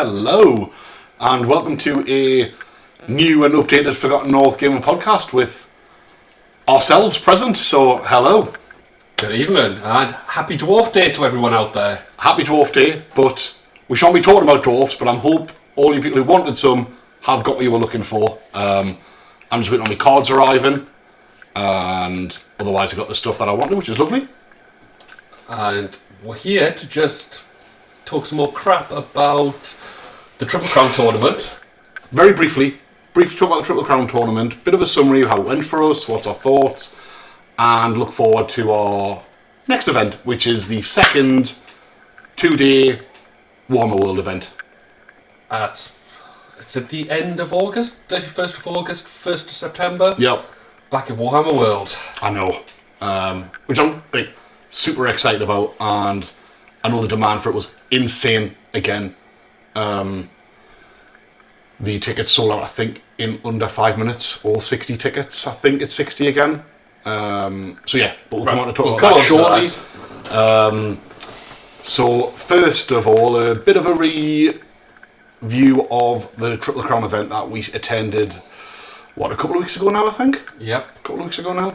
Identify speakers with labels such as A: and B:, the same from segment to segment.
A: Hello, and welcome to a new and updated Forgotten North Gaming podcast with ourselves present. So, hello.
B: Good evening, and happy Dwarf Day to everyone out there.
A: Happy Dwarf Day, but we shan't be talking about dwarfs, but I hope all you people who wanted some have got what you were looking for. I'm just waiting on my cards arriving, and otherwise I got the stuff that I wanted, which is lovely.
B: And we're here to just talk some more crap about the Triple Crown tournament.
A: Very briefly talk about the Triple Crown tournament, bit of a summary of how it went for us, what's our thoughts, and look forward to our next event, which is the second 2-day Warhammer World event.
B: It's at the end of August, 31st of August, 1st of September.
A: Yep.
B: Back at Warhammer World.
A: I know. Which I'm super excited about, and I know the demand for it was insane again. The tickets sold out, I think, in under 5 minutes. All 60 tickets. I think it's 60 again. So yeah, but we'll come on to talk about that shortly. So first of all, a bit of a review of the Triple Crown event that we attended, a couple of weeks ago now, I think?
B: Yep.
A: A couple of weeks ago now.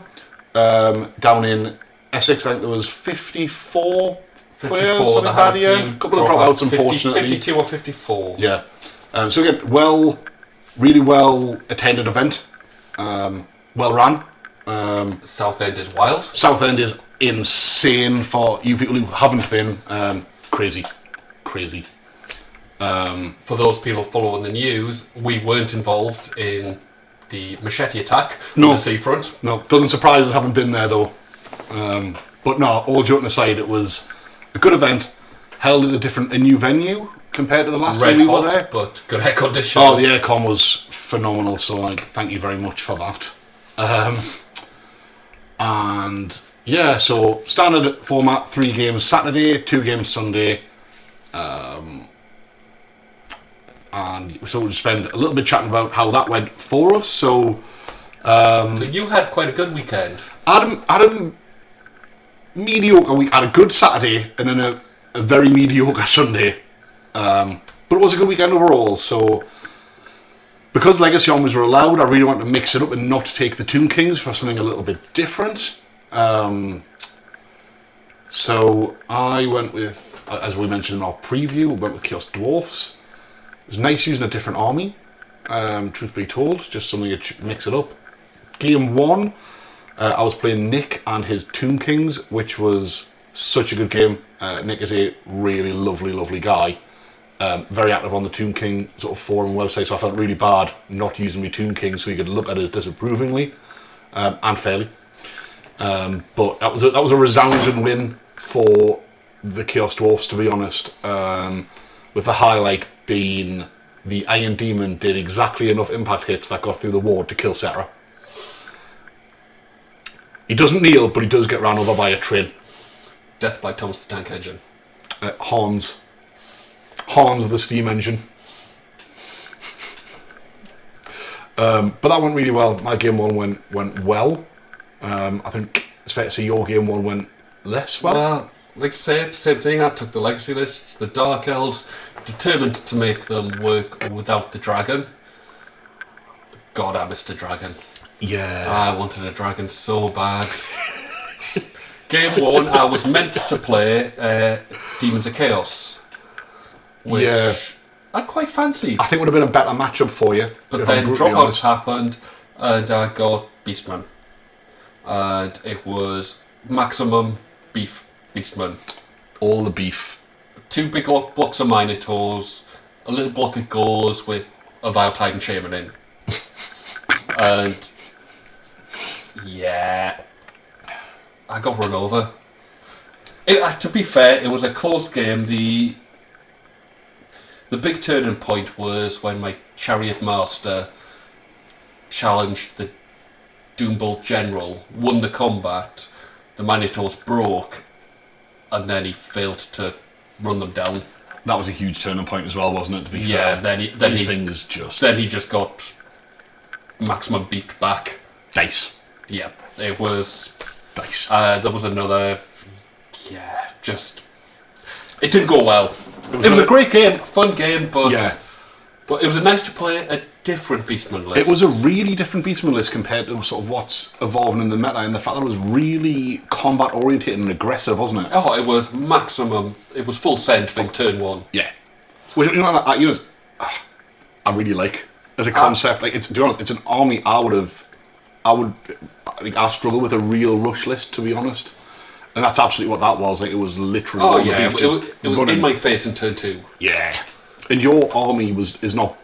A: Down in Essex, I think there was 54 players, something bad, yeah. A couple of dropouts, unfortunately.
B: 52 or 54.
A: Yeah. So again, really well attended event. Well run.
B: Southend is wild.
A: Southend is insane for you people who haven't been. Crazy.
B: For those people following the news, we weren't involved in the machete attack on the seafront.
A: No, doesn't surprise us haven't been there though. But no, all joking aside, it was a good event, held at a new venue compared to the last time we were there.
B: But good air conditioning.
A: Oh, the aircon was phenomenal, so thank you very much for that. And yeah, so standard format, 3 games Saturday, 2 games Sunday. And so we'll spend a little bit chatting about how that went for us. So
B: you had quite a good weekend.
A: Adam mediocre week. Had a good Saturday and then a very mediocre Sunday. But it was a good weekend overall. So because Legacy Armies were allowed, I really wanted to mix it up and not take the Tomb Kings for something a little bit different. So I went with, as we mentioned in our preview, we went with Chaos Dwarfs. It was nice using a different army, truth be told, just something to mix it up. Game 1, I was playing Nick and his Tomb Kings, which was such a good game. Nick is a really lovely guy. Very active on the Tomb King sort of forum website, so I felt really bad not using my Tomb King so he could look at it disapprovingly, and fairly. But that was a resounding win for the Chaos Dwarfs, to be honest, with the highlight being the Iron Demon did exactly enough impact hits that got through the ward to kill Setra. He doesn't kneel, but he does get run over by a train.
B: Death by Thomas the Tank Engine.
A: Hans the steam engine. But that went really well. My game 1 went well. I think it's fair to say your game 1 went less well.
B: Well, like I say, same thing. I took the legacy lists, the Dark Elves, determined to make them work without the dragon. God, I missed a dragon.
A: Yeah.
B: I wanted a dragon so bad. Game 1, I was meant to play Demons of Chaos, which I quite fancied.
A: I think would have been a better matchup for you.
B: But then dropouts happened, and I got Beastman. And it was maximum Beastman.
A: All the beef.
B: 2 big blocks of Minotaurs, a little block of Gores with a Vile Titan Shaman in. And yeah, I got run over. To be fair, it was a close game. The big turning point was when my Chariot Master challenged the Doombolt General, won the combat, the Minotaurs broke, and then he failed to run them down.
A: That was a huge turning point as well, wasn't it, to be fair?
B: Yeah, then he just got maximum beefed back.
A: Dice.
B: Yeah, it was
A: Dice.
B: There was another. Yeah, just it didn't go well. It was a great game, fun game, but
A: Yeah.
B: but it was nice to play a different Beastman list.
A: It was a really different Beastman list compared to sort of what's evolving in the meta, and the fact that it was really combat oriented and aggressive, wasn't it?
B: Oh, it was maximum. It was full send from turn 1.
A: Yeah. Which, I really like as a concept. Like, to be honest, it's an army I struggle with a real rush list, to be honest. And that's absolutely what that was. Like, it was literally.
B: Oh
A: all the
B: yeah,
A: beef
B: it
A: just
B: was
A: running.
B: in my face in turn 2.
A: Yeah. And your army wasn't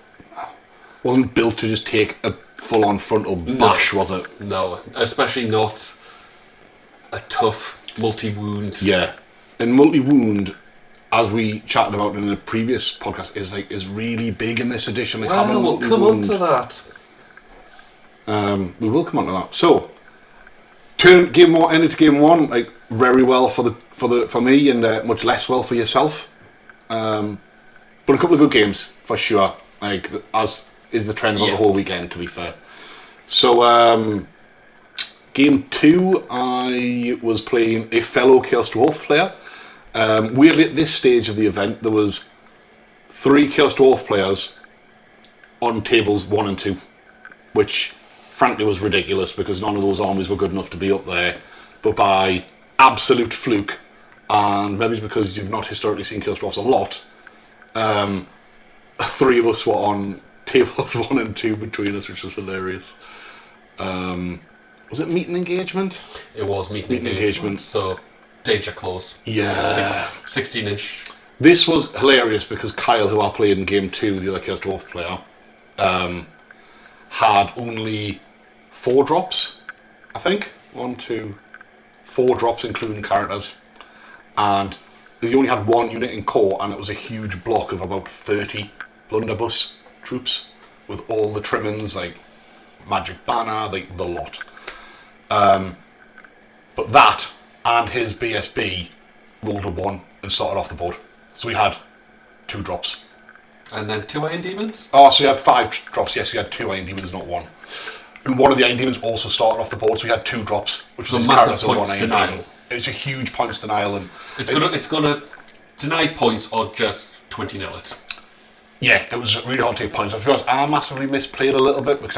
A: built to just take a full-on frontal bash, was it?
B: No, especially not a tough multi-wound.
A: Yeah. And multi-wound, as we chatted about in the previous podcast, is really big in this edition. Like, having
B: Well, we'll come on
A: multi-wound.
B: to that.
A: We will come on to that. So, ended to game 1 like very well for me, and much less well for yourself. But a couple of good games for sure. Like, as is the trend of the whole weekend, to be fair. So, game 2, I was playing a fellow Chaos Dwarf player. Weirdly, at this stage of the event, there was 3 Chaos Dwarf players on tables 1 and 2, which frankly was ridiculous because none of those armies were good enough to be up there. But by absolute fluke, and maybe it's because you've not historically seen Chaos Dwarfs a lot, 3 of us were on tables 1 and 2 between us, which was hilarious. Was it meet and engagement?
B: It was meet and engagement. So, danger clause.
A: Yeah.
B: 16-inch.
A: This was hilarious because Kyle, who I played in game 2, the other Chaos Dwarf player, had only 4 drops, I think. 1, 2, 4 drops, including characters. And he only had 1 unit in core, and it was a huge block of about 30 blunderbuss troops with all the trimmings, like Magic Banner, like the lot. But that and his BSB rolled a 1 and started off the board. So we had 2 drops.
B: And then 2 Iron Demons?
A: Oh, so you had 5 drops. Yes, you had 2 Iron Demons, not 1. And one of the Iron Demons also started off the board, so we had 2 drops, which was
B: a massive
A: one
B: points
A: Iron
B: denial.
A: Demon. It's a huge points denial, and
B: It's gonna deny points or just 20-0 it.
A: yeah, it was really hard to take points. To be honest, I massively misplayed a little bit because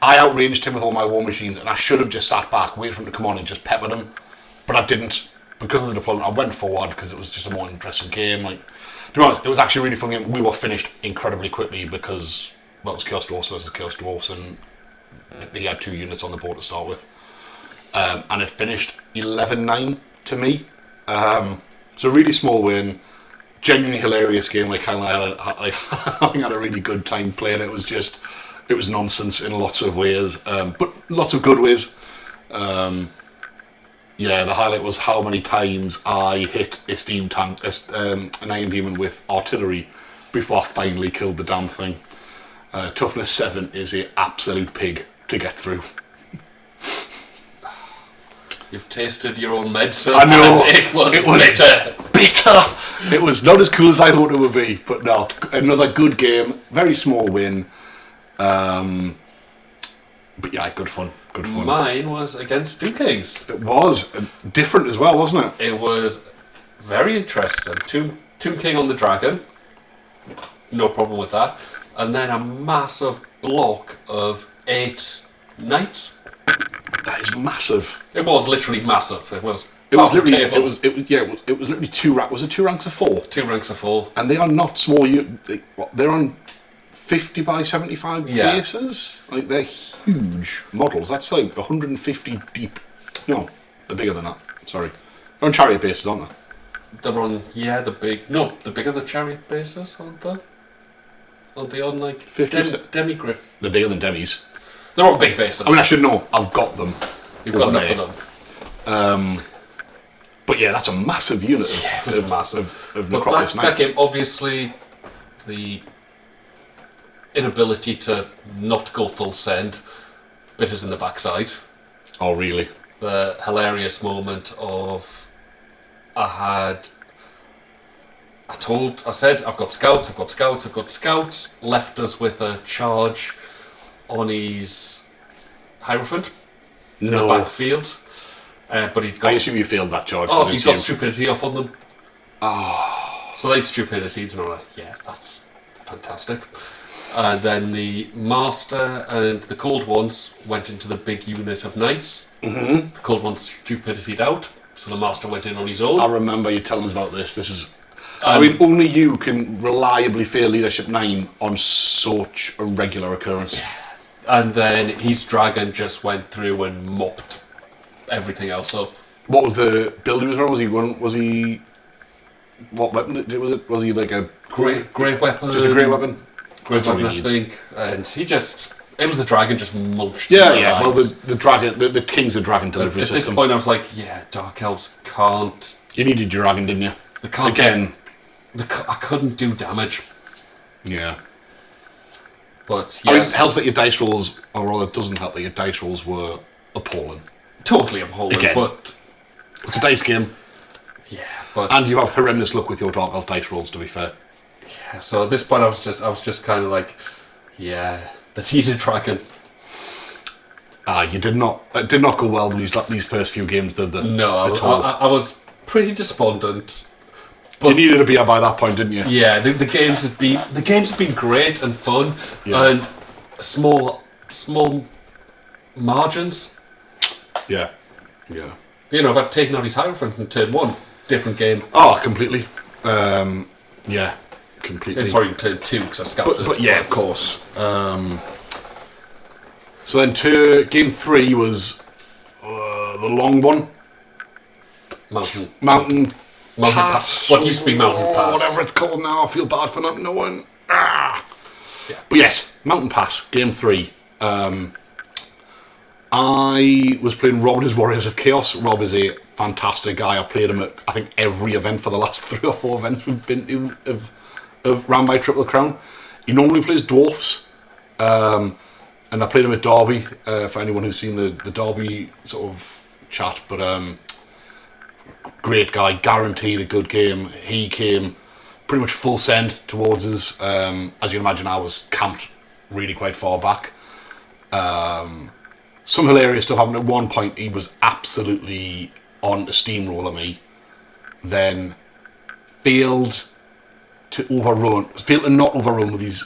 A: I outranged him with all my war machines, and I should have just sat back, waited for him to come on and just peppered him, but I didn't. Because of the deployment, I went forward because it was just a more interesting game. Like, to be honest, it was actually really fun game. We were finished incredibly quickly because, well, it was Chaos Dwarfs versus Chaos Dwarfs, and he had 2 units on the board to start with. And it finished 11-9 to me. So a really small win, genuinely hilarious game. Like, kind of I had a really good time playing it. It was nonsense in lots of ways, but lots of good ways. Yeah, the highlight was how many times I hit a steam tank, an Iron Demon with artillery before I finally killed the damn thing. Toughness 7 is an absolute pig to get through.
B: You've tasted your own medicine.
A: I know.
B: And it was bitter.
A: Bitter. It was not as cool as I thought it would be, but no, another good game. Very small win. But yeah, good fun. Good fun.
B: Mine was against Two Kings.
A: It was different as well, wasn't it?
B: It was very interesting. Tomb King on the Dragon. No problem with that. And then a massive block of 8 knights.
A: That is massive.
B: It was literally massive. It was
A: literally.
B: table.
A: It was literally 2 ranks. Was it 2 ranks of 4?
B: 2 ranks of 4.
A: And they are not small. They're on 50 by 75
B: Yeah.
A: bases. Like, they're huge models. That's like 150 deep. No, they're bigger than that. Sorry, they're on chariot bases, aren't they?
B: They're on the bigger the chariot bases, aren't they? Aren't they on like
A: 50%?
B: Demigriff?
A: They're bigger than demis.
B: They're on big bases.
A: I mean, I should know. I've got them.
B: You've got
A: over
B: enough
A: there.
B: of them.
A: But yeah, that's a massive unit of,
B: Yeah, it was massive.
A: of
B: But
A: Necropolis
B: that
A: Knights.
B: game, obviously, the inability to not go full send bit us in the backside.
A: Oh, really?
B: The hilarious moment of I said, I've got scouts, left us with a charge on his Hierophant in the
A: No.
B: backfield. But he'd got
A: I assume you failed that charge.
B: Oh,
A: didn't
B: he's got
A: you?
B: stupidity off on them. So they stupidity, and I'm like, yeah, that's fantastic. And then the Master and the Cold Ones went into the big unit of knights.
A: Mm-hmm.
B: The Cold Ones stupidity'd out, so the Master went in on his own.
A: I remember you telling us about this. This is... I mean, only you can reliably fail Leadership 9 on such a regular occurrence.
B: And then his dragon just went through and mopped everything else up.
A: What was the build he was on? Was he... What weapon was it? Was he like a...
B: Great weapon.
A: Just a great weapon?
B: Great weapon, I think. And he just... It was the dragon just munched.
A: Yeah. Well, the dragon... The King's the dragon delivery system.
B: At this point, I was like, yeah, Dark Elves can't...
A: You needed your dragon, didn't you?
B: They can't
A: Again.
B: I couldn't do damage.
A: Yeah.
B: But, yes.
A: I mean, it helps that your dice rolls... Or rather, it doesn't help that your dice rolls were appalling.
B: Totally appalling,
A: Again.
B: but...
A: It's a dice game.
B: Yeah, but...
A: And you have horrendous luck with your Dark Elf dice rolls, to be fair.
B: Yeah, so at this point I was just kind of like, yeah, that he's a dragon.
A: You did not... It did not go well with these first few games, did they?
B: No, I was pretty despondent. But
A: you needed a beer by that point, didn't you?
B: Yeah, the games have been great and fun, and small margins.
A: Yeah.
B: You know, if I'd taken out his Hierophant in turn 1, different game.
A: Oh, completely. Yeah, completely.
B: Sorry, in turn 2, because I scouted it.
A: But yeah, of course. So then game 3 was the long one. Mountain Pass.
B: What used to be Mountain Pass.
A: Whatever it's called now. I feel bad for not knowing. Yeah. But yes, Mountain Pass, game 3. I was playing Rob and his Warriors of Chaos. Rob is a fantastic guy. I played him at, I think, every event for the last 3 or 4 events we've been to of Ran by Triple Crown. He normally plays Dwarfs. And I played him at Derby, for anyone who's seen the Derby sort of chat. But great guy, guaranteed a good game. He came pretty much full send towards us. As you can imagine, I was camped really quite far back. Some hilarious stuff happened. At one point, he was absolutely on to steamroller me. Then failed to not overrun with these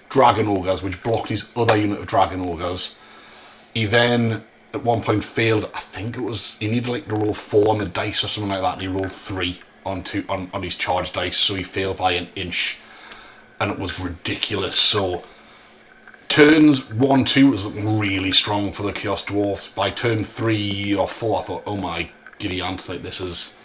A: Dragon Ogres, which blocked his other unit of Dragon Ogres. He then, at one point, failed. I think it was he needed to roll 4 on the dice or something like that, and he rolled 3 on his charge dice, so he failed by an inch, and it was ridiculous. So turns 1, 2 was looking really strong for the Chaos Dwarfs. By turn 3 or 4, I thought, oh my giddy aunt, like this is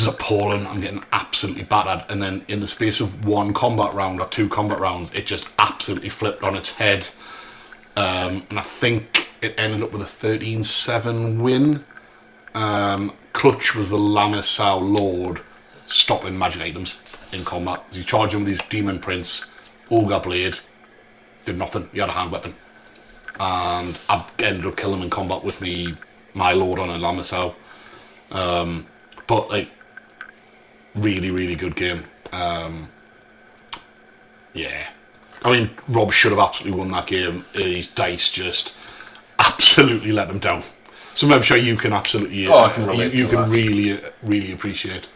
A: appalling. I'm getting absolutely battered. And then in the space of 1 combat round or 2 combat rounds, it just absolutely flipped on its head. And I think it ended up with a 13-7 win. Clutch was the Lamisau Lord stopping magic items in combat. As you charge him with his Demon Prince, Ogre Blade, did nothing. He had a hand weapon. And I ended up killing him in combat with my Lord on a Lamisau. But like, really, really good game. Yeah. I mean, Rob should have absolutely won that game. His dice just absolutely let him down. So I'm sure you can absolutely,
B: I can relate
A: you
B: to
A: can
B: that.
A: really, really appreciate.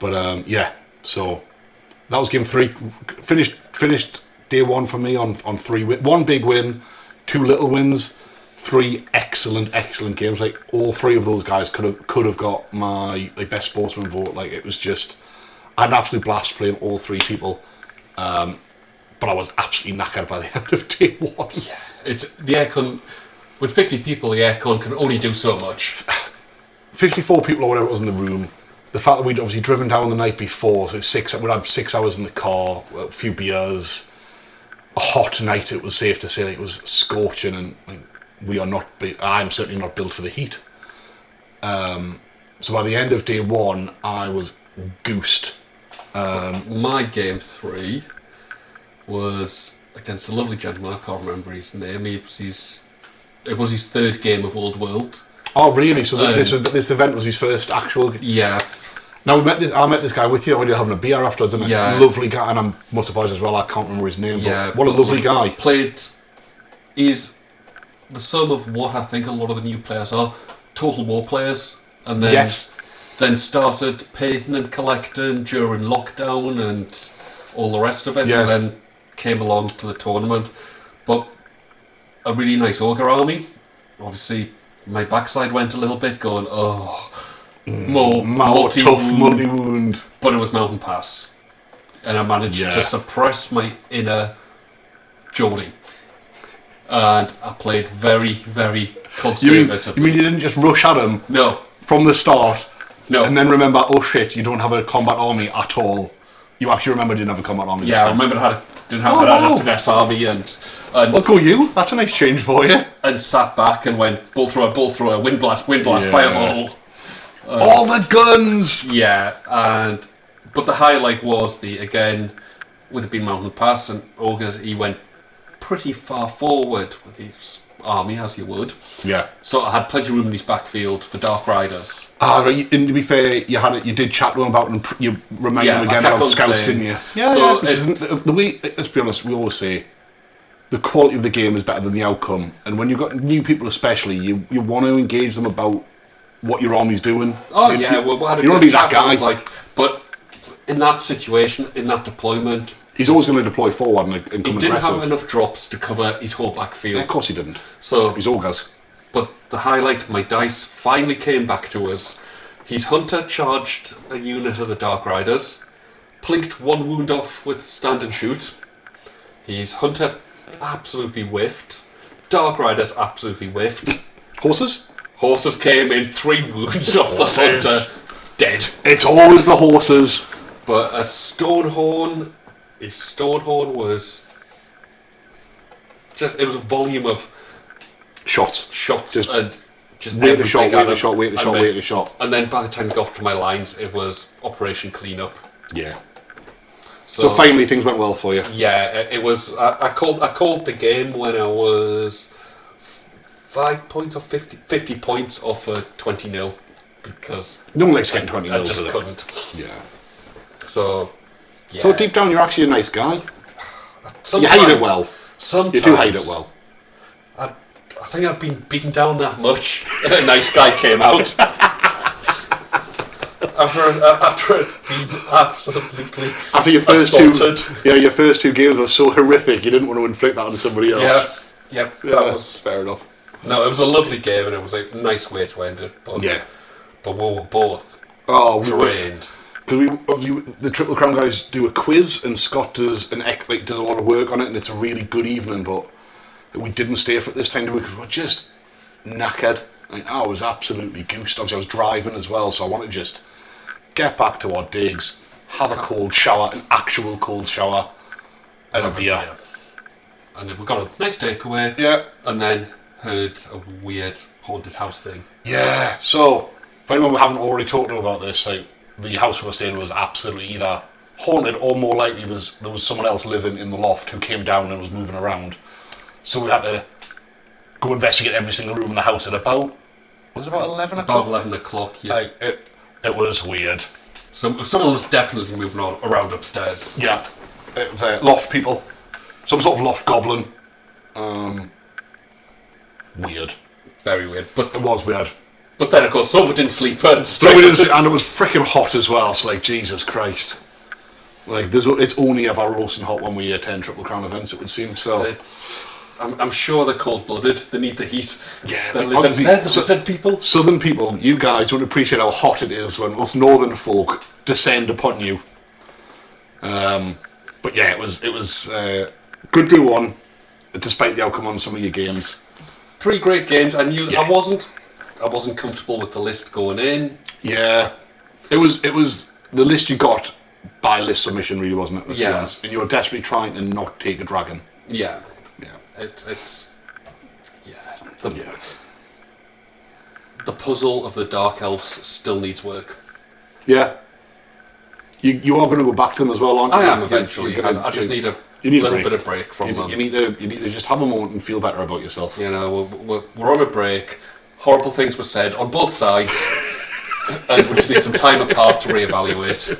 A: But yeah, so that was game 3. Finished day 1 for me on 3 wins. 1 big win, 2 little wins. 3 excellent games. Like all 3 of those guys could have got my best sportsman vote. Like it was just, I had an absolute blast playing all 3 people. But I was absolutely knackered by the end of day 1.
B: Yeah, the aircon with 50 people, the aircon can only do so much.
A: 54 people or whatever it was in the room. The fact that we'd obviously driven down the night before, so we'd had 6 hours in the car, a few beers, a hot night. It was safe to say it was scorching, and I'm certainly not built for the heat. So by the end of day 1, I was goosed.
B: My game 3 was against a lovely gentleman. I can't remember his name. It was his 3rd game of Old World.
A: Oh, really? So this event was his first actual...
B: Yeah.
A: Now, I met this guy with you when you were having a beer afterwards, and
B: Yeah.
A: a lovely guy, and I'm most surprised as well, I can't remember his name,
B: Yeah,
A: but what a lovely guy.
B: Is the sum of what I think a lot of the new players are. Total War players. And then
A: Yes.
B: Then started painting and collecting during lockdown and all the rest of it,
A: Yeah.
B: and then came along to the tournament. But a really nice ogre army. Obviously, my backside went a little bit, going, oh, more
A: tough multi-wound.
B: But it was Mountain Pass, and I managed to suppress my inner Geordie, and I played very, very conservatively.
A: You mean you didn't just rush at him?
B: No.
A: From the start?
B: No.
A: And then remember, oh shit, you don't have a combat army at all. You actually remember you didn't have a combat army.
B: Yeah, I remember I didn't have a finesse army, and
A: look at you. That's a nice change for you.
B: And sat back and went bull thrower, wind blast, fireball.
A: All the guns.
B: Yeah, but the highlight was with it being Mountain Pass and ogres, he went pretty far forward with his army, as you would.
A: Yeah.
B: So I had plenty of room in his backfield for Dark Riders.
A: Right. And to be fair, you did chat to him about it, and you reminded him again about scouts, didn't you? Yeah.
B: So
A: the way, let's be honest, we always say the quality of the game is better than the outcome. And when you've got new people, especially, you want to engage them about what your army's doing.
B: Oh
A: you
B: don't
A: want to be that guy.
B: But in that situation, in that deployment,
A: he's always going to deploy forward and come
B: aggressive. He didn't have enough drops to cover his whole backfield.
A: Yeah, of course he didn't.
B: So
A: he's ogres.
B: But the highlight of my dice finally came back to us. His hunter charged a unit of the Dark Riders, plinked one wound off with stand and shoot. His hunter absolutely whiffed. Dark Riders absolutely whiffed.
A: Horses?
B: Horses came in 3 wounds off the hunter, dead.
A: It's always the horses.
B: But his Stonehorn was just, it was a volume of
A: shots
B: just
A: and
B: just
A: wait the shot.
B: And then by the time it got to my lines, it was Operation Cleanup.
A: Yeah. So finally things went well for you.
B: Yeah, it was. I called the game when I was 5 points or 50 points off a 20-0 because
A: no one likes getting 20-0.
B: I just couldn't.
A: Yeah.
B: So. Yeah.
A: So deep down, you're actually a nice guy.
B: Sometimes,
A: you hate it well.
B: Sometimes.
A: You do hate it well.
B: I think I've been beaten down that much. A nice guy came out. After being absolutely
A: after your first
B: assaulted.
A: your first 2 games were so horrific, you didn't want to inflict that on somebody else.
B: Yeah,
A: that was fair enough.
B: No, it was a lovely game and it was a nice way to end it. But we were both drained.
A: Because the Triple Crown guys do a quiz and Scott does does a lot of work on it, and it's a really good evening. But we didn't stay for it this time because we were just knackered. I was absolutely goosed. Obviously, I was driving as well, so I wanted to just get back to our digs, have a cold shower, an actual cold shower, and a beer.
B: And then we got a nice takeaway.
A: Yeah.
B: And then heard a weird haunted house thing.
A: Yeah. So, for anyone we haven't already talked to about this, the house we were staying in was absolutely either haunted or more likely there was someone else living in the loft who came down and was moving around. So we had to go investigate every single room in the house at about 11 o'clock?
B: About 11 o'clock, yeah.
A: It was weird.
B: Someone was definitely moving around upstairs.
A: Yeah. It was loft people. Some sort of loft goblin. Weird.
B: Very weird. But
A: it was weird.
B: But then, of course, someone didn't sleep and
A: it was freaking hot as well. So, Jesus Christ. It's only ever roasting hot when we attend Triple Crown events, it would seem. So
B: I'm sure they're cold-blooded. They need the heat.
A: Yeah,
B: the lizard people.
A: Southern people, you guys don't appreciate how hot it is when us northern folk descend upon you. But yeah, it was good to one, despite the outcome on some of your games.
B: 3 great games. I knew I wasn't comfortable with the list going in.
A: Yeah, it was the list you got by list submission, really, wasn't it?
B: Yeah,
A: and you were desperately trying to not take a dragon.
B: Yeah. The puzzle of the Dark Elves still needs work.
A: Yeah. You are going to go back to them as well, aren't you?
B: I am eventually. I just need a little bit of break from them.
A: You need to just have a moment and feel better about yourself.
B: You know, we're on a break. Horrible things were said on both sides, and we just need some time apart to reevaluate.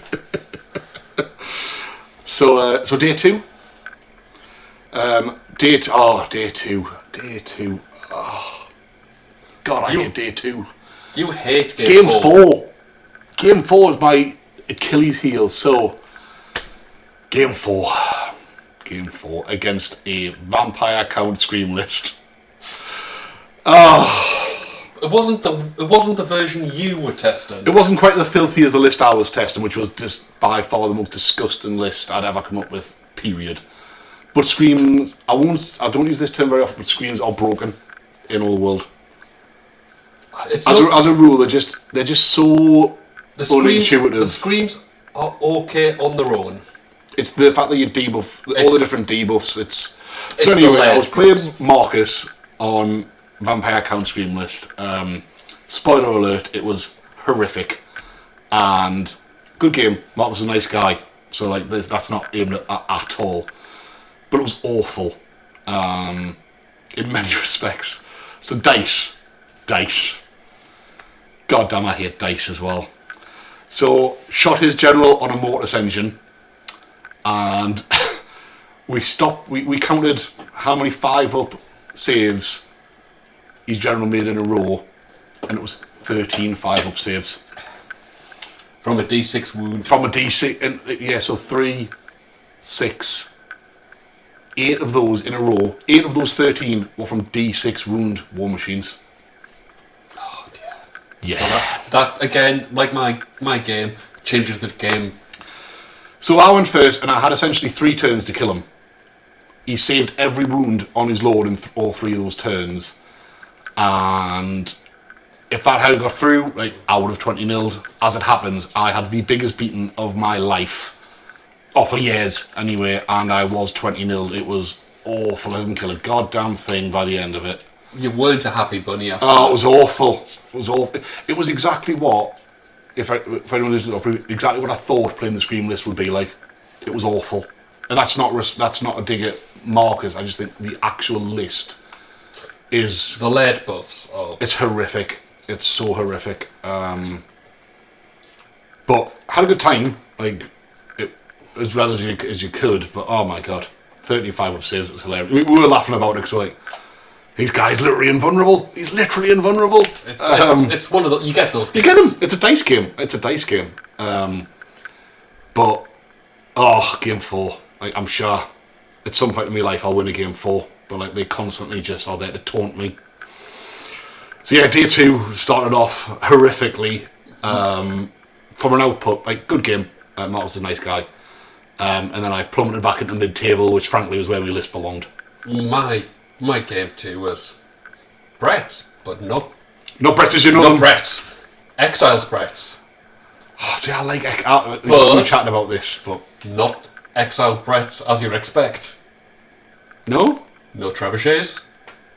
A: So day 2. Day 2. Oh, God, I hate day 2.
B: You hate
A: Game 4. Game 4 is my Achilles heel. So, Game 4 against a vampire count scream list.
B: It wasn't the version you were testing.
A: It wasn't quite the filthy as the list I was testing, which was just by far the most disgusting list I'd ever come up with. Period. But screams, I don't use this term very often, but screams are broken in all world. As a rule, they're just so unintuitive.
B: The screams are okay on their own.
A: It's the fact that you debuff all the different debuffs. So anyway, I was playing Marcus on Vampire Count Scream list. Spoiler alert: it was horrific, and good game. Marcus was a nice guy, so like that's not aimed at all. But it was awful in many respects. So dice. God damn, I hate dice as well. So shot his general on a mortis engine, and we stopped. We counted how many 5-up saves his general made in a row, and it was 13 5-up saves.
B: From a D6 wound.
A: From a D6, and yeah, so 3, 6. 8 of those in a row. 8 of those 13 were from D6 wound war machines.
B: Oh dear.
A: Yeah.
B: So that again, like my game, changes the game.
A: So I went first, and I had essentially 3 turns to kill him. He saved every wound on his lord in all 3 of those turns, and if that had got through, like, I would have 20-0'd. As it happens, I had the biggest beating of my life. For years, anyway, and I was 20-0. It was awful. I didn't kill a goddamn thing by the end of it.
B: You weren't a happy bunny after
A: it was awful. It was awful. It was exactly what, if anyone listening to it, exactly what I thought playing the Scream list would be like. It was awful. And that's not a dig at Marcus. I just think the actual list is...
B: The lead buffs. Oh.
A: It's horrific. It's so horrific. But had a good time. Like... as relative as you could, but oh my god, 35 up saves was hilarious. We were laughing about it because like, this guy's literally invulnerable. He's literally invulnerable.
B: It's one of those. You get those games.
A: You get them. It's a dice game. But game 4. Like, I'm sure at some point in my life I'll win a game 4. But like, they constantly just are there to taunt me. So yeah, day 2 started off horrifically. From an output, like, good game. Matt was a nice guy. And then I plummeted back into mid-table, which frankly was where my list belonged.
B: My game 2 was Brett's, but not
A: Brett's as you know
B: not
A: them.
B: Brett's. Exiles Brett's.
A: Oh, see, I like... we're chatting about this, but...
B: Not Exile Brett's as you'd expect.
A: No?
B: No trebuchets,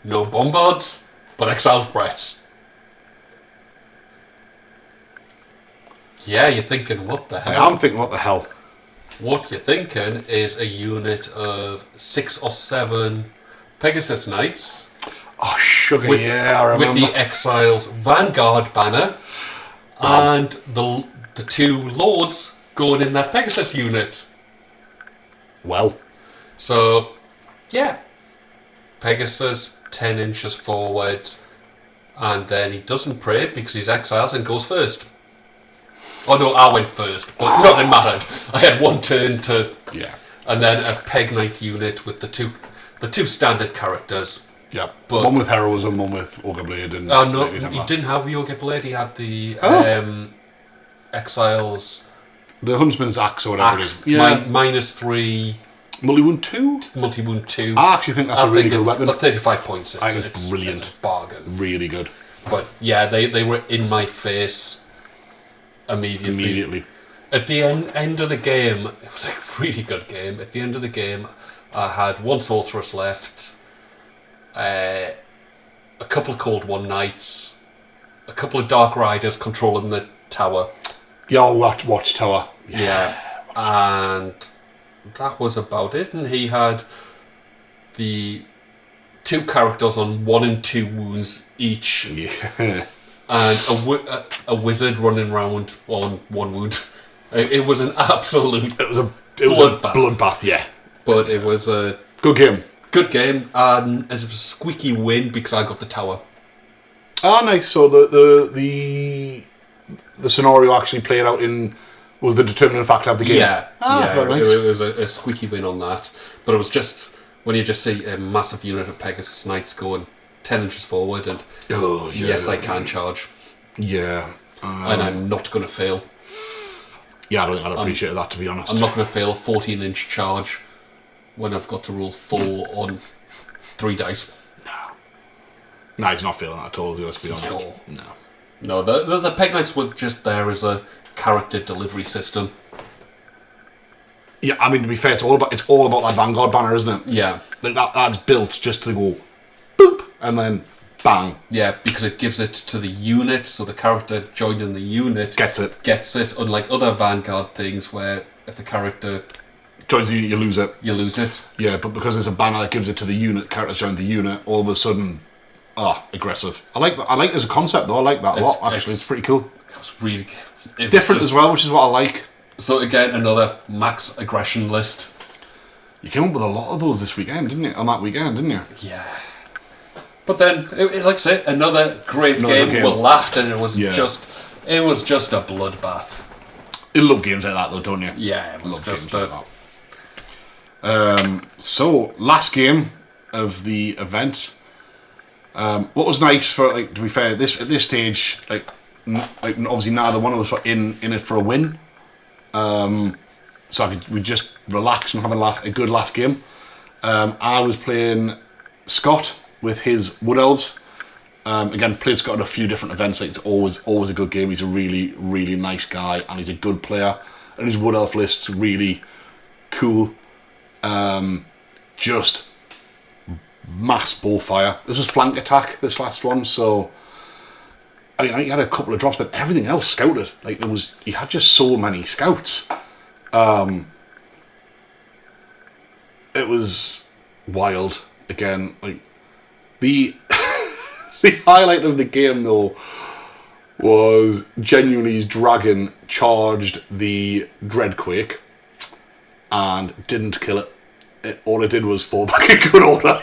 B: no bombards, but Exile Brett's. Yeah, you're thinking, what the hell?
A: I'm thinking, what the hell?
B: What you're thinking is a unit of 6 or 7 Pegasus Knights.
A: Oh, sugar, I remember.
B: With the Exiles Vanguard banner, and the 2 Lords going in that Pegasus unit.
A: Well.
B: So, yeah. Pegasus 10 inches forward, and then he doesn't pray because he's Exiles and goes first. Oh no, I went first, but nothing mattered. I had 1 turn to...
A: Yeah.
B: And then a Peg Knight unit with the two standard characters.
A: Yeah,
B: but
A: one with Heroism, one with Ogre Blade. And
B: oh no, he didn't have the Ogre Blade, he had the Exiles...
A: The Huntsman's Axe or whatever
B: Axe,
A: it is. Yeah.
B: -3...
A: Multi-wound 2?
B: Multi-wound 2.
A: I actually think that's a really good weapon.
B: For 35 points.
A: I think it's brilliant.
B: It's a bargain.
A: Really good.
B: But yeah, they were in my face immediately. At the end of the game, it was a really good game. At the end of the game, I had 1 Sorceress left, a couple of Cold One Knights, a couple of Dark Riders controlling the tower.
A: Yeah, Watchtower.
B: Yeah, and that was about it. And he had the 2 characters on 1 and 2 wounds each.
A: Yeah.
B: And a wizard running around on 1 wound. It was an absolute...
A: It was a bloodbath, yeah.
B: But it was a...
A: Good game.
B: Good game, and it was a squeaky win because I got the tower.
A: Ah, nice. So the the scenario actually played out in was the determining factor of the game.
B: Yeah,
A: Very nice.
B: it was a squeaky win on that. But it was just when you just see a massive unit of Pegasus Knights going 10 inches forward, and yes, I can charge.
A: Yeah,
B: and I'm not going to fail.
A: Yeah, I don't think I'd appreciate that, to be honest.
B: I'm not going to fail a 14-inch charge when I've got to roll 4 on 3 dice.
A: No, he's not feeling that at all, let's be honest.
B: No, the Peg Knights were just there as a character delivery system.
A: Yeah, I mean, to be fair, it's all about that Vanguard banner, isn't it?
B: Yeah.
A: That's built just to go boop, and then bang.
B: Yeah, because it gives it to the unit, so the character joining the unit
A: Gets it.
B: Unlike other Vanguard things where if the character
A: joins the unit, you lose it. Yeah, but because it's a banner that gives it to the unit, characters join the unit, all of a sudden, aggressive. I like that. I like it as a concept, though. I like that a lot, actually. It's pretty cool.
B: It's really...
A: different as well, which is what I like.
B: So again, another max aggression list.
A: You came up with a lot of those this weekend, didn't you? On that weekend, didn't you?
B: Yeah. But then, like I say, another great game. We laughed, and it was just a bloodbath.
A: You love games like that, though, don't you?
B: Yeah, it was just
A: like that. So last game of the event. What was nice for, like, to be fair, at this stage, like obviously neither one of us were in it for a win. So we just relax and have a good last game. I was playing Scott with his Wood Elves. Again, played Scott at a few different events. Like, it's always a good game. He's a really, really nice guy, and he's a good player. And his Wood Elf list's really cool. Just mass bowfire. This was flank attack, this last one, so I mean, he had a couple of drops, but everything else scouted. Like, he had just so many scouts. It was wild. Again, like, the the highlight of the game, though, was genuinely his dragon charged the Dreadquake and didn't kill it. All it did was fall back in good order.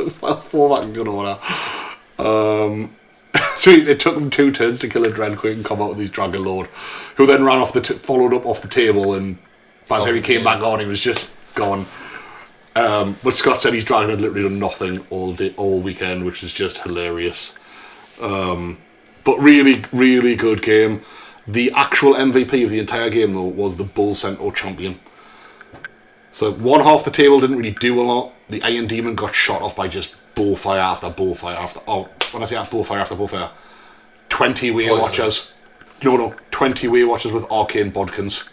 A: Fall back in good order. So it took him 2 turns to kill a Dreadquake and come out with his Dragon Lord, who then ran off followed up off the table, and by the time he came back on, he was just gone. But Scott said his dragon had literally done nothing all weekend, which is just hilarious. But really, really good game. The actual MVP of the entire game, though, was the Bull Centaur champion. So one half the table didn't really do a lot. The Iron Demon got shot off by just bullfire after bullfire after... Oh, when I say bullfire after bullfire, 20 Way Watchers. No, 20 Way Watchers with arcane bodkins.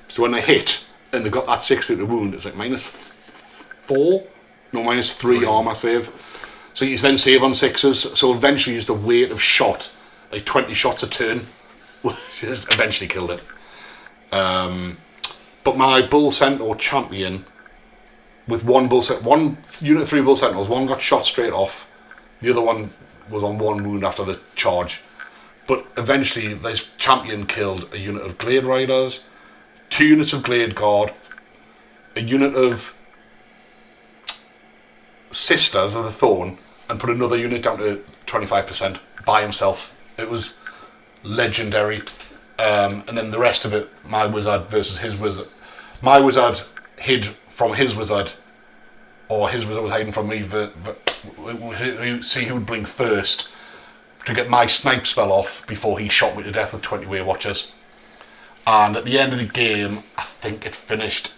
A: So when they hit, and they got that 6 through the wound, it's like -4? No, -3 armor save. So you then save on 6s, so eventually just the weight of shot, like 20 shots a turn, just eventually killed it. But my Bull Centaur champion, with one unit of 3 Bull Centaurs, one got shot straight off, the other one was on 1 wound after the charge. But eventually this champion killed a unit of Glade Riders, 2 units of Glade Guard, a unit of Sisters of the Thorn, and put another unit down to 25% by himself. It was legendary. And then the rest of it, my wizard versus his wizard. My wizard hid from his wizard, or his wizard was hiding from me. See who would blink first to get my snipe spell off before he shot me to death with 20 Way Watchers. And at the end of the game, I think it finished,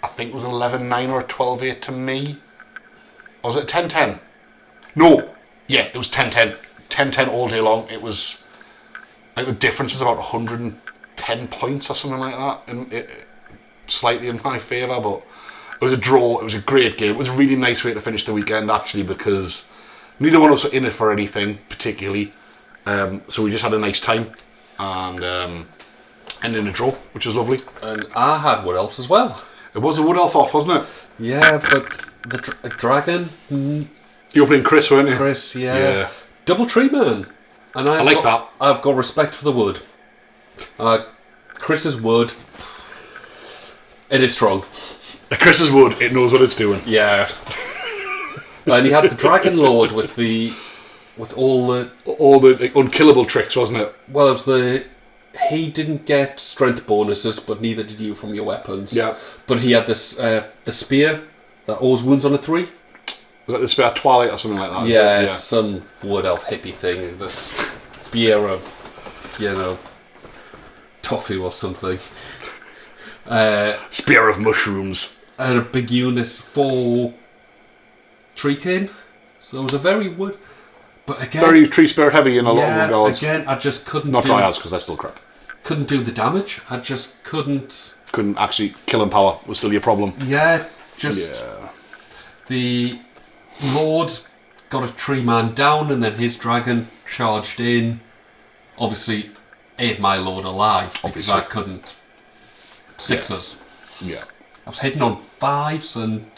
A: I think it was 11-9 or 12-8 to me. Or was it 10-10? No, yeah, it was 10-10. 10-10 all day long. It was, I think the difference was about 110 points or something like that, and slightly in my favour, but it was a draw. It was a great game. It was a really nice way to finish the weekend, actually, because neither one of us were in it for anything particularly, so we just had a nice time, and ended in a draw, which was lovely.
B: And I had Wood Elves as well.
A: It was a Wood Elf off, wasn't it?
B: Yeah, but the dragon...
A: You were playing Chris, weren't you?
B: Chris, yeah. Double Tree Man. And I
A: like that.
B: I've got respect for the wood. Chris's wood, it is strong.
A: Chris's wood, it knows what it's doing.
B: Yeah. And he had the Dragon Lord with the with all the
A: like, unkillable tricks, wasn't it?
B: well, it was he didn't get strength bonuses, but neither did you from your weapons.
A: Yeah.
B: But he had this the spear that always wounds on a 3.
A: Was that the Spear Twilight or something like that?
B: Yeah, some wood elf hippie thing. This spear of, tofu or something.
A: Spear of mushrooms.
B: I had a big unit for tree cane, so it was a very wood. But again,
A: Very tree spirit heavy in a lot of regards.
B: Again, I just couldn't.
A: Not dryads because they're still crap.
B: Couldn't do the damage. I just couldn't.
A: Couldn't actually kill and power was still your problem.
B: Yeah, just the Lord got a tree man down, and then his dragon charged in. Obviously, ate my Lord alive because I couldn't sixes.
A: Yeah.
B: I was hitting on 5s, and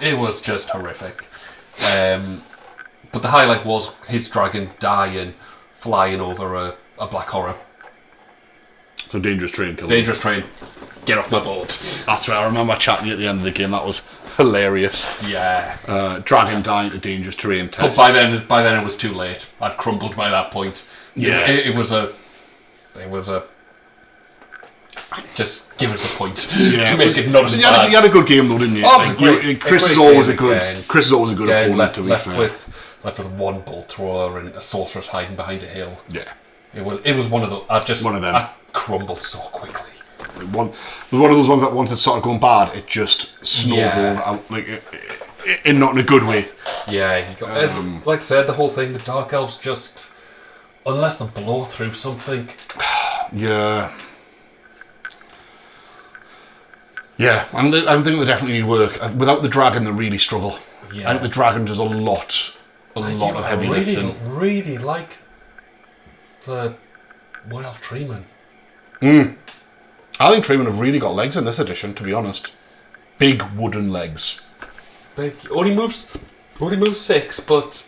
B: it was just horrific. But the highlight was his dragon dying, flying over a black horror.
A: So dangerous train killer.
B: Dangerous train. Get off my board.
A: That's right. I remember chatting at the end of the game. That was hilarious.
B: Yeah.
A: Dragon dying to dangerous terrain test.
B: But by then it was too late. I'd crumbled by that point.
A: Yeah.
B: It was a. Just give us a point to make it not as bad.
A: You had a good game though, didn't you?
B: Oh, it was
A: Chris is always a good opponent, to be fair.
B: Left with one bolt thrower and a sorceress hiding behind a hill.
A: Yeah.
B: It was one of those.
A: One of them.
B: I crumbled so quickly.
A: It was one of those ones that once it started going bad, it just snowballed out, like in not in a good way.
B: Yeah, like I said, the whole thing, the Dark Elves just, unless they blow through something.
A: Yeah. Yeah, and I think they definitely need work. Without the dragon, they really struggle.
B: Yeah.
A: I think the dragon does a lot of heavy lifting.
B: I really like the Wood Elf Treeman.
A: I think Treeman have really got legs in this edition, to be honest. Big wooden legs.
B: Big. Only moves 6, but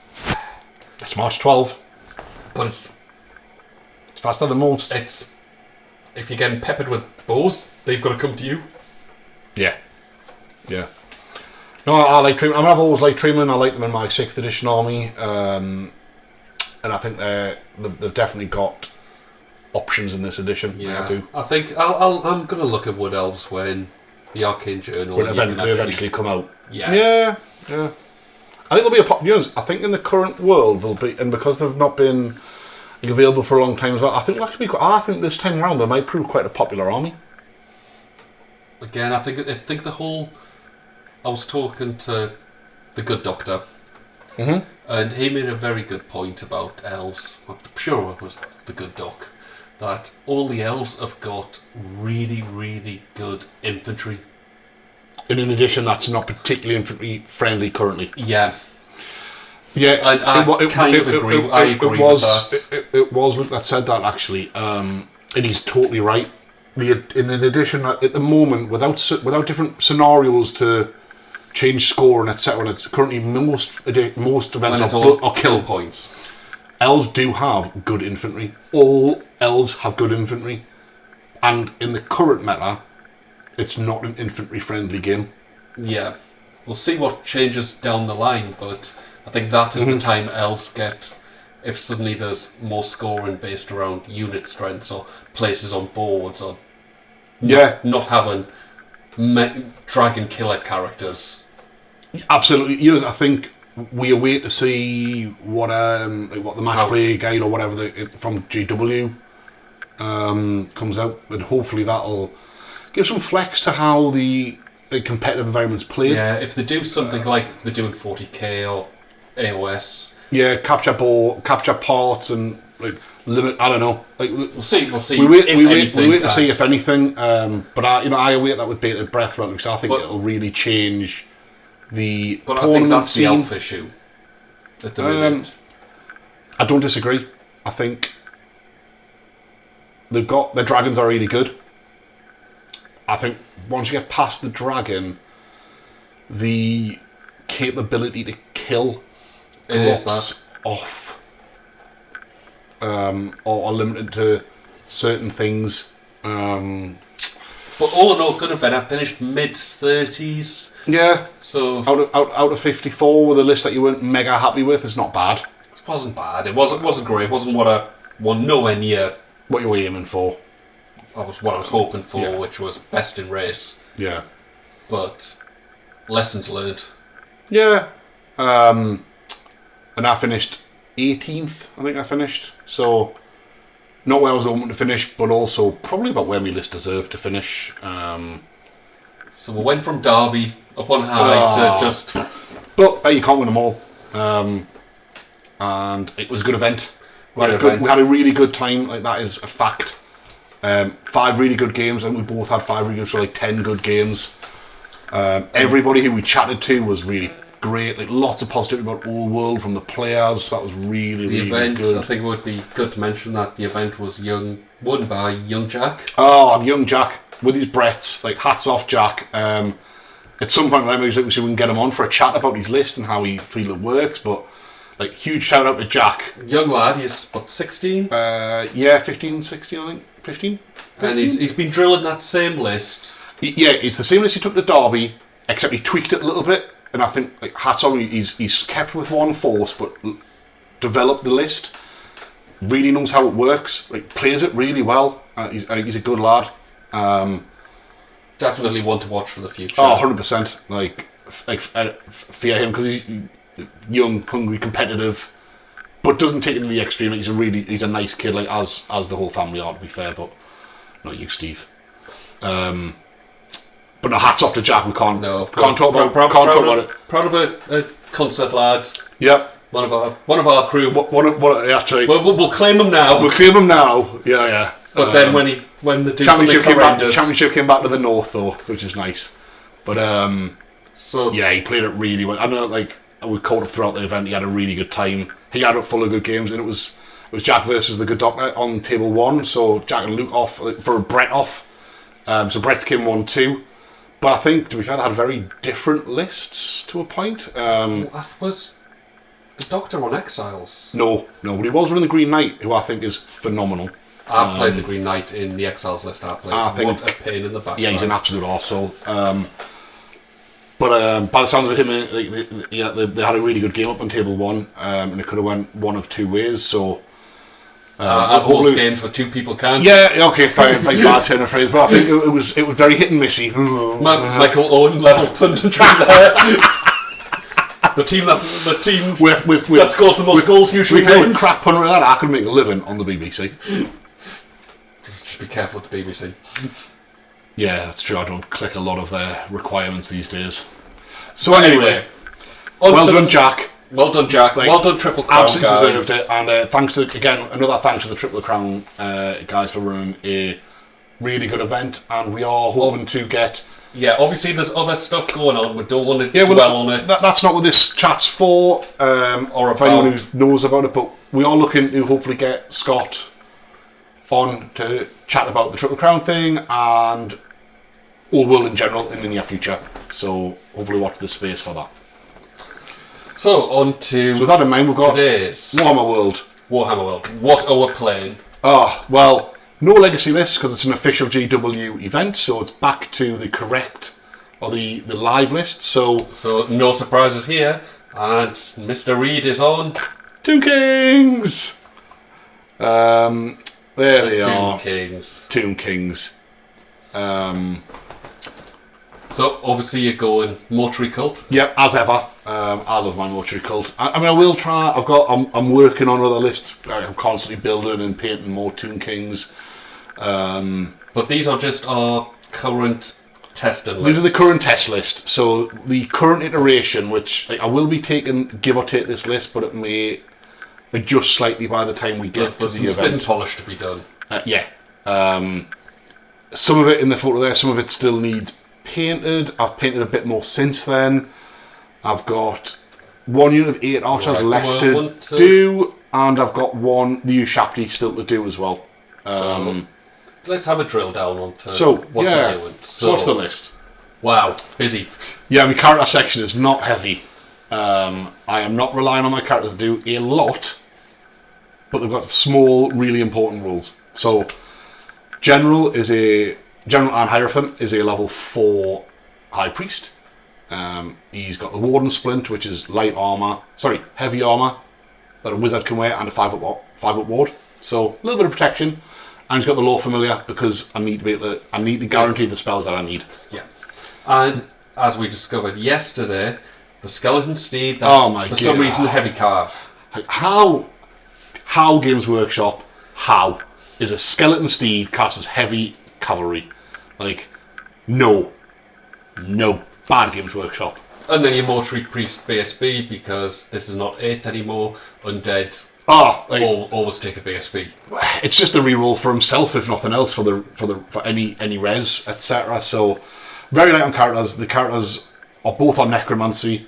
A: It's March 12.
B: But
A: it's faster than most.
B: It's if you're getting peppered with bows, they've got to come to you.
A: Yeah. No, I like Treeman. I've always liked Treeman. I like them in my 6th edition army. And I think they've definitely got options in this edition.
B: Yeah,
A: I do.
B: I think I'm going to look at Wood Elves when the Arcane Journal
A: When they eventually come out.
B: Yeah.
A: I think there'll be a pop. I think in the current world there'll be, and because they've not been available for a long time as well, I think it'll actually be. I think this time round they might prove quite a popular army.
B: Again, I think the whole. I was talking to the good doctor, and he made a very good point about elves. I'm sure it was the good doc, that all the elves have got really, really good infantry.
A: In an edition that's not particularly infantry friendly currently.
B: Yeah.
A: Yeah,
B: I agree with that.
A: It was Luke that said that actually, and he's totally right. In an edition at the moment, without different scenarios to change score and etc., and it's currently most events are kill
B: points.
A: Elves do have good infantry. All elves have good infantry, and in the current meta, it's not an infantry-friendly game.
B: Yeah, we'll see what changes down the line, but I think that is the time elves get. If suddenly there's more scoring based around unit strengths or places on boards, or not having dragon killer characters.
A: Absolutely, I think we await to see what the match play guide or whatever from GW comes out, and hopefully that'll give some flex to how the competitive environment's played.
B: Yeah, if they do something like they're doing 40k or AOS.
A: Yeah, capture parts and limit. I don't know.
B: We'll see.
A: We wait to see if anything. But I await that with bated breath, right? Because I think it'll really change the.
B: But I think that's the elf issue at the moment.
A: I don't disagree. I think their dragons are really good. I think once you get past the dragon, the capability to kill drops off, or limited to certain things.
B: But all in all, good event. I finished mid-30s.
A: Yeah.
B: So
A: Out of 54 with a list that you weren't mega happy with is not bad.
B: it wasn't bad. It wasn't great. It wasn't what I won nowhere near.
A: What you were aiming for.
B: What I was hoping for,
A: Yeah.
B: which was best in race.
A: Yeah.
B: But lessons learned.
A: Yeah. And I finished 18th, I think I finished. So, not where I was hoping to finish, but also probably about where my list deserved to finish.
B: So we went from Derby up on high to just...
A: But you can't win them all. And it was a good event. We had a really good time, like that is a fact. 5 really good games, and we both had 5 really good, so like 10 good games. Everybody who we chatted to was really great, like lots of positivity about All World from the players. That was really,
B: The
A: really
B: event,
A: good.
B: I think it would be good to mention that the event was won by Young Jack.
A: Oh, young Jack with his Bretts, like hats off Jack. At some point, maybe we can get him on for a chat about his list and how he feel it works. But like, huge shout out to Jack.
B: Young lad, he's what, 16?
A: Yeah, 15, 16, I think. 15?
B: And he's been drilling that same list.
A: Yeah, it's the same list he took to Derby, except he tweaked it a little bit. And I think, like, hats on, he's kept with one force, but developed the list. Really knows how it works. Like, plays it really well. I think he's a good lad.
B: Definitely one to watch for the future.
A: Oh, 100%. Like fear him because he's young, hungry, competitive, but doesn't take it to the extreme. Like, he's a nice kid, like as the whole family are, to be fair, but not you, Steve. But no, hats off to Jack. We can't talk about it.
B: Proud of a concert lad.
A: Yep.
B: One of our crew.
A: That's right.
B: We'll claim him now.
A: We'll claim him now. Yeah.
B: But then when the
A: championship came back to the north though, which is nice. But
B: so
A: yeah, he played it really well. I know, like, we caught up throughout the event. He had a really good time. He had it full of good games, and it was Jack versus the Good Doctor on table 1. So Jack and Luke off for Brett off. So Brett's came 1-2. But I think, to be fair, they had very different lists to a point.
B: Was the Doctor on Exiles?
A: No, but he was running the Green Knight, who I think is phenomenal.
B: I played the Green Knight in the Exiles list. I think what a pain in the back.
A: Yeah, he's an absolute arsehole. But by the sounds of him, they had a really good game up on table 1, and it could have went one of 2 ways. So,
B: as most games where 2 people can.
A: Yeah, okay, fine, bad turn of phrase, but I think it was very hit and missy.
B: Michael Owen level punditry there. The team that scores the most goals usually wins.
A: With crap pun like that, I could make a living on the BBC.
B: Just be careful with the BBC.
A: Yeah, that's true. I don't click a lot of their requirements these days. So anyway, well done, Jack.
B: Well done, Jack.
A: Like,
B: well done, Triple Crown,
A: absolutely
B: guys.
A: deserved it. And thanks to, again, another thanks to the Triple Crown guys for running a really good event. And we are hoping to get...
B: Yeah, obviously there's other stuff going on. We don't want to dwell on it.
A: That's not what this chat's for, or if anyone who knows about it. But we are looking to hopefully get Scott on to chat about the Triple Crown thing and All World in general in the near future. So hopefully watch this space for that.
B: So on to
A: with that in mind, we've got
B: today's
A: Warhammer World.
B: What are we playing?
A: Oh, well, no legacy list because it's an official GW event, so it's back to the correct or the live list. So
B: no surprises here, and Mr. Reed is on
A: Tomb Kings. There they are. Tomb Kings.
B: So obviously you're going Mortuary Cult.
A: Yep, as ever. I love my Mortuary Cult. I mean, I will try. I'm working on other lists. I'm constantly building and painting more Tomb Kings.
B: But these are just our current testing lists.
A: These are the current test list. So the current iteration, which I will be taking, give or take this list, but it may adjust slightly by the time we get to the event.
B: Spin polish to be done.
A: Yeah. Some of it in the photo there, some of it still needs painted. I've painted a bit more since then. I've got 1 unit of 8 archers left to do, and I've got the Ushapti still to do as well.
B: So let's have a drill down onto
A: what you're doing. So what's the list?
B: Wow, busy.
A: Yeah, my character section is not heavy. I am not relying on my characters to do a lot, but they've got small, really important rules. So, General is a General Anne Hierophant is a level 4 High Priest. He's got the Warden Splint, which is heavy armour that a wizard can wear, and a 5-up ward. So a little bit of protection. And he's got the Lore Familiar because I need to guarantee the spells that I need.
B: Yeah. And as we discovered yesterday, the Skeleton Steed, that's for some reason a heavy carve.
A: Like, how Games Workshop, how is a Skeleton Steed cast as heavy cavalry? Like, no, bad Games Workshop.
B: And then your Mortuary Priest BSB, because this is not 8 anymore. Undead always take a BSB.
A: It's just a reroll for himself, if nothing else, for any res, etc. So very light on characters. The characters are both on Necromancy,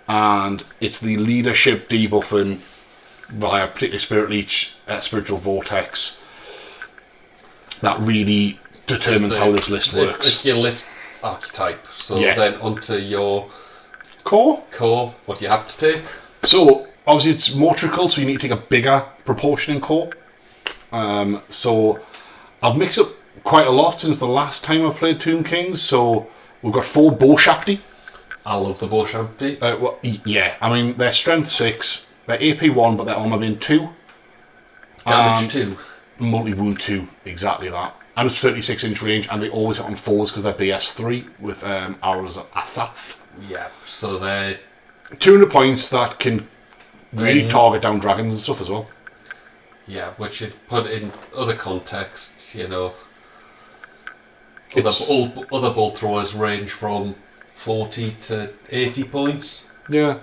A: and it's the leadership debuffing via particularly Spirit Leech, Spiritual Vortex, that really determines how this list works.
B: It's your list archetype. So then onto your
A: core,
B: what do you have to take?
A: So obviously it's more trickle, so you need to take a bigger proportion in core. So I've mixed up quite a lot since the last time I played Tomb Kings. So we've got 4 Bowshafty.
B: I love the Bowshafty.
A: I mean, they're strength 6, they're AP 1, but they're armor being 2.
B: Damage 2.
A: Multi-wound 2, exactly that. And it's 36-inch range, and they always hit on 4s because they're BS 3 with Arrows of Athaf.
B: Yeah, so they're
A: 200 points that can really target down dragons and stuff as well.
B: Yeah, which if put in other contexts, other bolt throwers range from 40 to 80 points.
A: Yeah.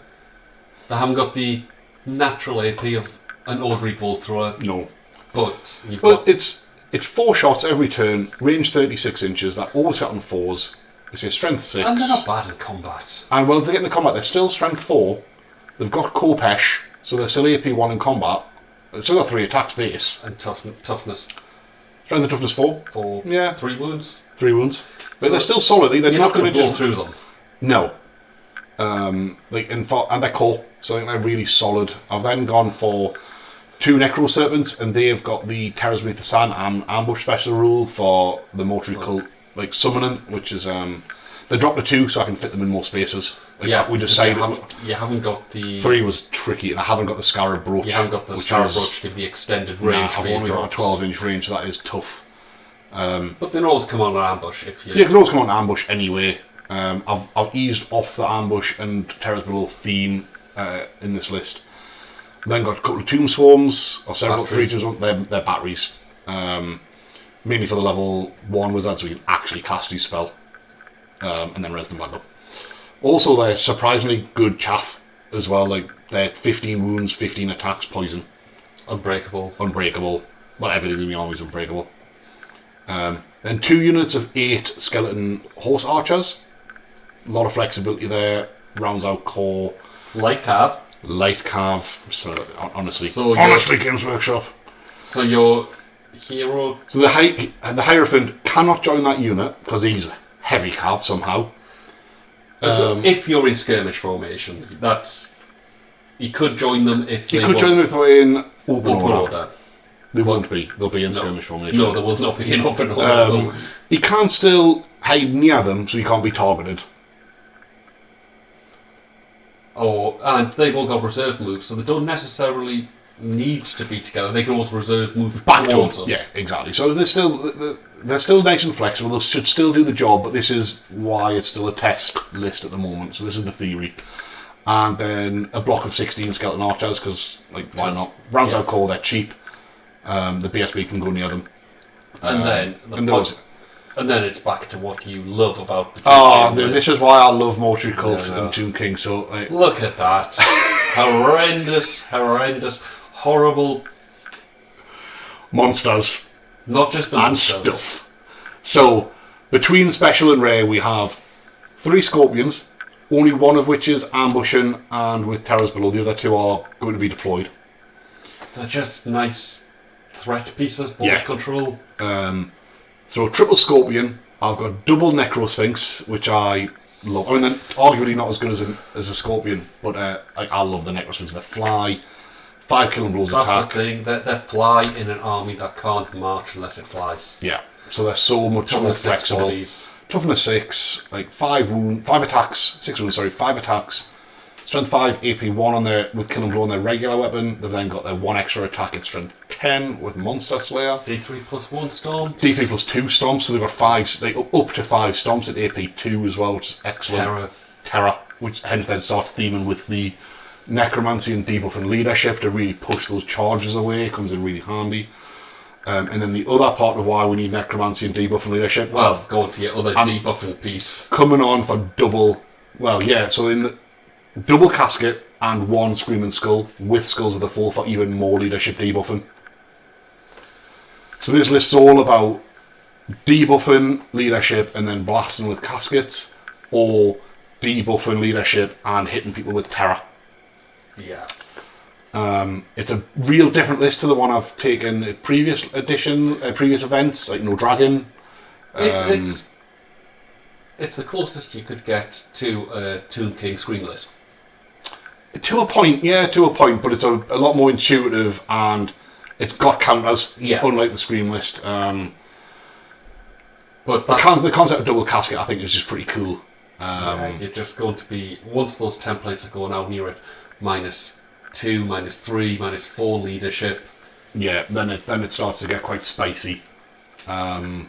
B: They haven't got the natural AP of an ordinary bolt thrower.
A: No.
B: But
A: it's 4 shots every turn, range 36 inches, that always hit on 4s. It's your strength 6.
B: And they're not bad in combat.
A: And if they get in the combat, they're still strength 4. They've got Kopesh, so they're still AP 1 in combat. They've still got 3 attacks base.
B: And toughness.
A: Strength and toughness 4.
B: 3 wounds.
A: 3 wounds. But they're still solid. They're
B: not going to blow through them.
A: No. And they're core, so I think they're really solid. I've then gone for 2 Necro Serpents, and they've got the Terrors Beneath the Sand and Ambush special rule for the Mortuary Cult, summoning, which is they dropped to 2 so I can fit them in more spaces. We decided
B: you haven't got the
A: 3 was tricky, and I haven't got the Scarab Brooch.
B: You haven't got the Scarab Brooch to give the extended range.
A: I've only got a 12-inch range, so that is tough.
B: But they can always come on an ambush if you.
A: Yeah, they can always come on an ambush anyway. I've eased off the ambush and Terror's Below theme in this list. Then got a couple of Tomb Swarms, or several 3 Tomb Swarms. They're batteries. Mainly for the level 1 wizards, so we can actually cast his spell and then res them back up. Also, they're surprisingly good chaff as well. They're 15 wounds, 15 attacks, poison.
B: Unbreakable.
A: Well, everything in the army is unbreakable. Then 2 units of 8 skeleton horse archers. A lot of flexibility there. Rounds out core.
B: Light carve.
A: So honestly, Games Workshop.
B: So your hero.
A: So the Hierophant cannot join that unit because he's heavy carved somehow.
B: So if you're in skirmish formation, you could join them if
A: you could join them if they're in open order. They won't be. They'll be in skirmish formation.
B: No, they will not be in open order.
A: He can't still hide near them, so he can't be targeted.
B: And they've all got reserve moves, so they don't necessarily need to be together. They can also reserve move back towards them.
A: Yeah, exactly. So they're still nice and flexible. They should still do the job, but this is why it's still a test list at the moment. So this is the theory. And then a block of 16 skeleton archers, because why not? Rounds out core, they're cheap. The BSB can go near them.
B: And then it's back to what you love about the
A: this is why I love Mortuary Cult and Tomb King. So
B: look at that. horrendous, horrible
A: monsters.
B: Not just the monsters.
A: And stuff. So, between special and rare, we have 3 scorpions, only one of which is ambushing and with terrors below. The other 2 are going to be deployed.
B: They're just nice threat pieces, bolt control.
A: So, triple scorpion. I've got double Necrosphinx, which I love. I mean, they're arguably not as good as a scorpion, but I love the Necrosphinx. They fly, 5 killing blows attack.
B: That's the thing. They fly in an army that can't march unless it flies.
A: Yeah. So they're so much more
B: Toughness 6
A: flexible.
B: bodies.
A: Toughness 6, like 5 attacks, 6 wounds, sorry, 5 attacks. Strength 5, AP 1 on their, with Kill and Blow on their regular weapon. They've then got their 1 extra attack at Strength 10 with Monster Slayer.
B: D3 plus 1 storm.
A: D3 plus 2 stomps, so they've got 5, like, up to 5 stomps at AP 2 as well, which is excellent. Terror, which hence then starts theming with the Necromancy and Debuff and Leadership to really push those charges away. It comes in really handy. And then the other part of why we need Necromancy and Debuff and Leadership.
B: Well, go on to your other debuffing piece.
A: Coming on for double, well, yeah, so in the double Casket and 1 Screaming Skull with Skulls of the Four for even more Leadership debuffing. So this list's all about debuffing Leadership and then blasting with Caskets, or debuffing Leadership and hitting people with Terror.
B: Yeah.
A: It's a real different list to the one I've taken at previous events, like No Dragon.
B: It's the closest you could get to a Tomb King Scream list.
A: To a point, but it's a lot more intuitive and it's got counters, unlike the Scream list. But the concept of double casket, I think, is just pretty cool.
B: You're just going to be, once those templates are going out and you're at -2, -3, -4 leadership.
A: Yeah, then it starts to get quite spicy.
B: But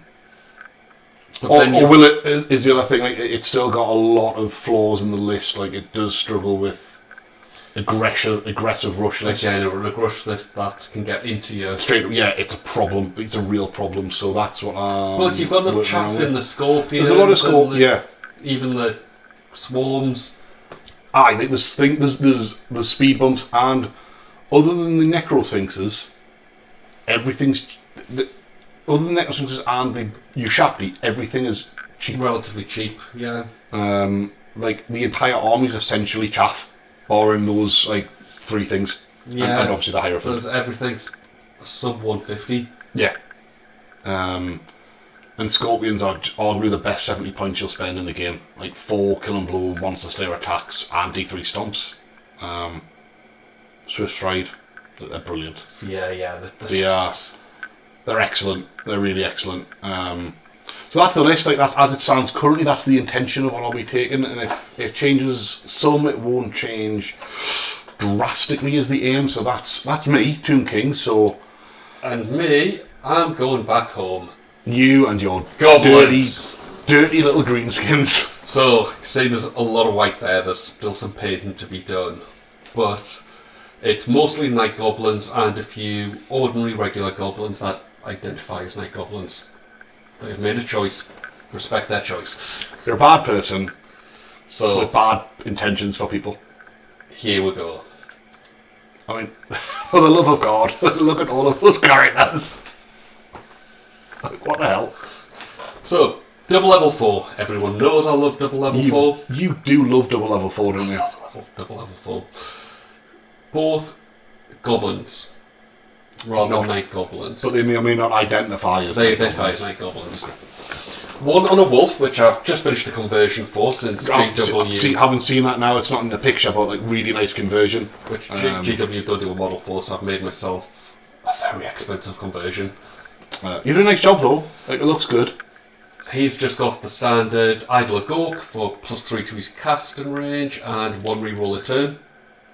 A: or will it? Is the other thing, like, it's still got a lot of flaws in the list. Like, it does struggle with aggressive rush lists.
B: Again, a rush list that can get into your
A: straight. Yeah, it's a problem. It's a real problem. So that's what.
B: Well, you've got enough chaff in the Scorpions.
A: There's a lot of Scorpions. Yeah.
B: Even the Swarms.
A: I think there's speed bumps, and other than the Necrosphinxes, everything's. Other than the Necrosphinxes and the Ushapti, everything is cheap.
B: Relatively cheap, yeah.
A: Like, the entire army's essentially chaff, barring those, like, 3 things.
B: Yeah.
A: And obviously the Hierophant.
B: Everything's sub 150.
A: Yeah. And Scorpions are arguably the best 70 points you'll spend in the game. Like 4 Kill and Blow, Monster Slayer attacks, and D3 stomps. Swift Stride, they're brilliant.
B: Yeah.
A: They're excellent. They're really excellent. So that's the list. Like, that's as it stands currently. That's the intention of what I'll be taking. And if it changes some, it won't change drastically as the aim. So that's me, Tomb King. So,
B: and me, I'm going back home.
A: You and your
B: goblins.
A: dirty little greenskins.
B: So, see, there's a lot of white there. There's still some painting to be done, but it's mostly night goblins and a few ordinary regular goblins that identify as night goblins. They've made a choice. Respect their choice.
A: You're a bad person,
B: so
A: with bad intentions for people.
B: Here we go.
A: I mean, for the love of God, look at all of those characters. What the hell?
B: So, double level 4. Everyone knows I love double level 4.
A: You do love double level 4, don't you?
B: Double level 4. Both goblins. Rather than night goblins.
A: But they may or may not identify as
B: night goblins. One on a wolf, which I've just finished the conversion for since GW.
A: Haven't seen that now, it's not in the picture, but like really nice conversion.
B: Which GW don't do a model for, so I've made myself a very expensive conversion.
A: You did a nice job though, like, it looks good.
B: He's just got the standard Idler Gork for +3 to his casting range and 1 reroll a turn.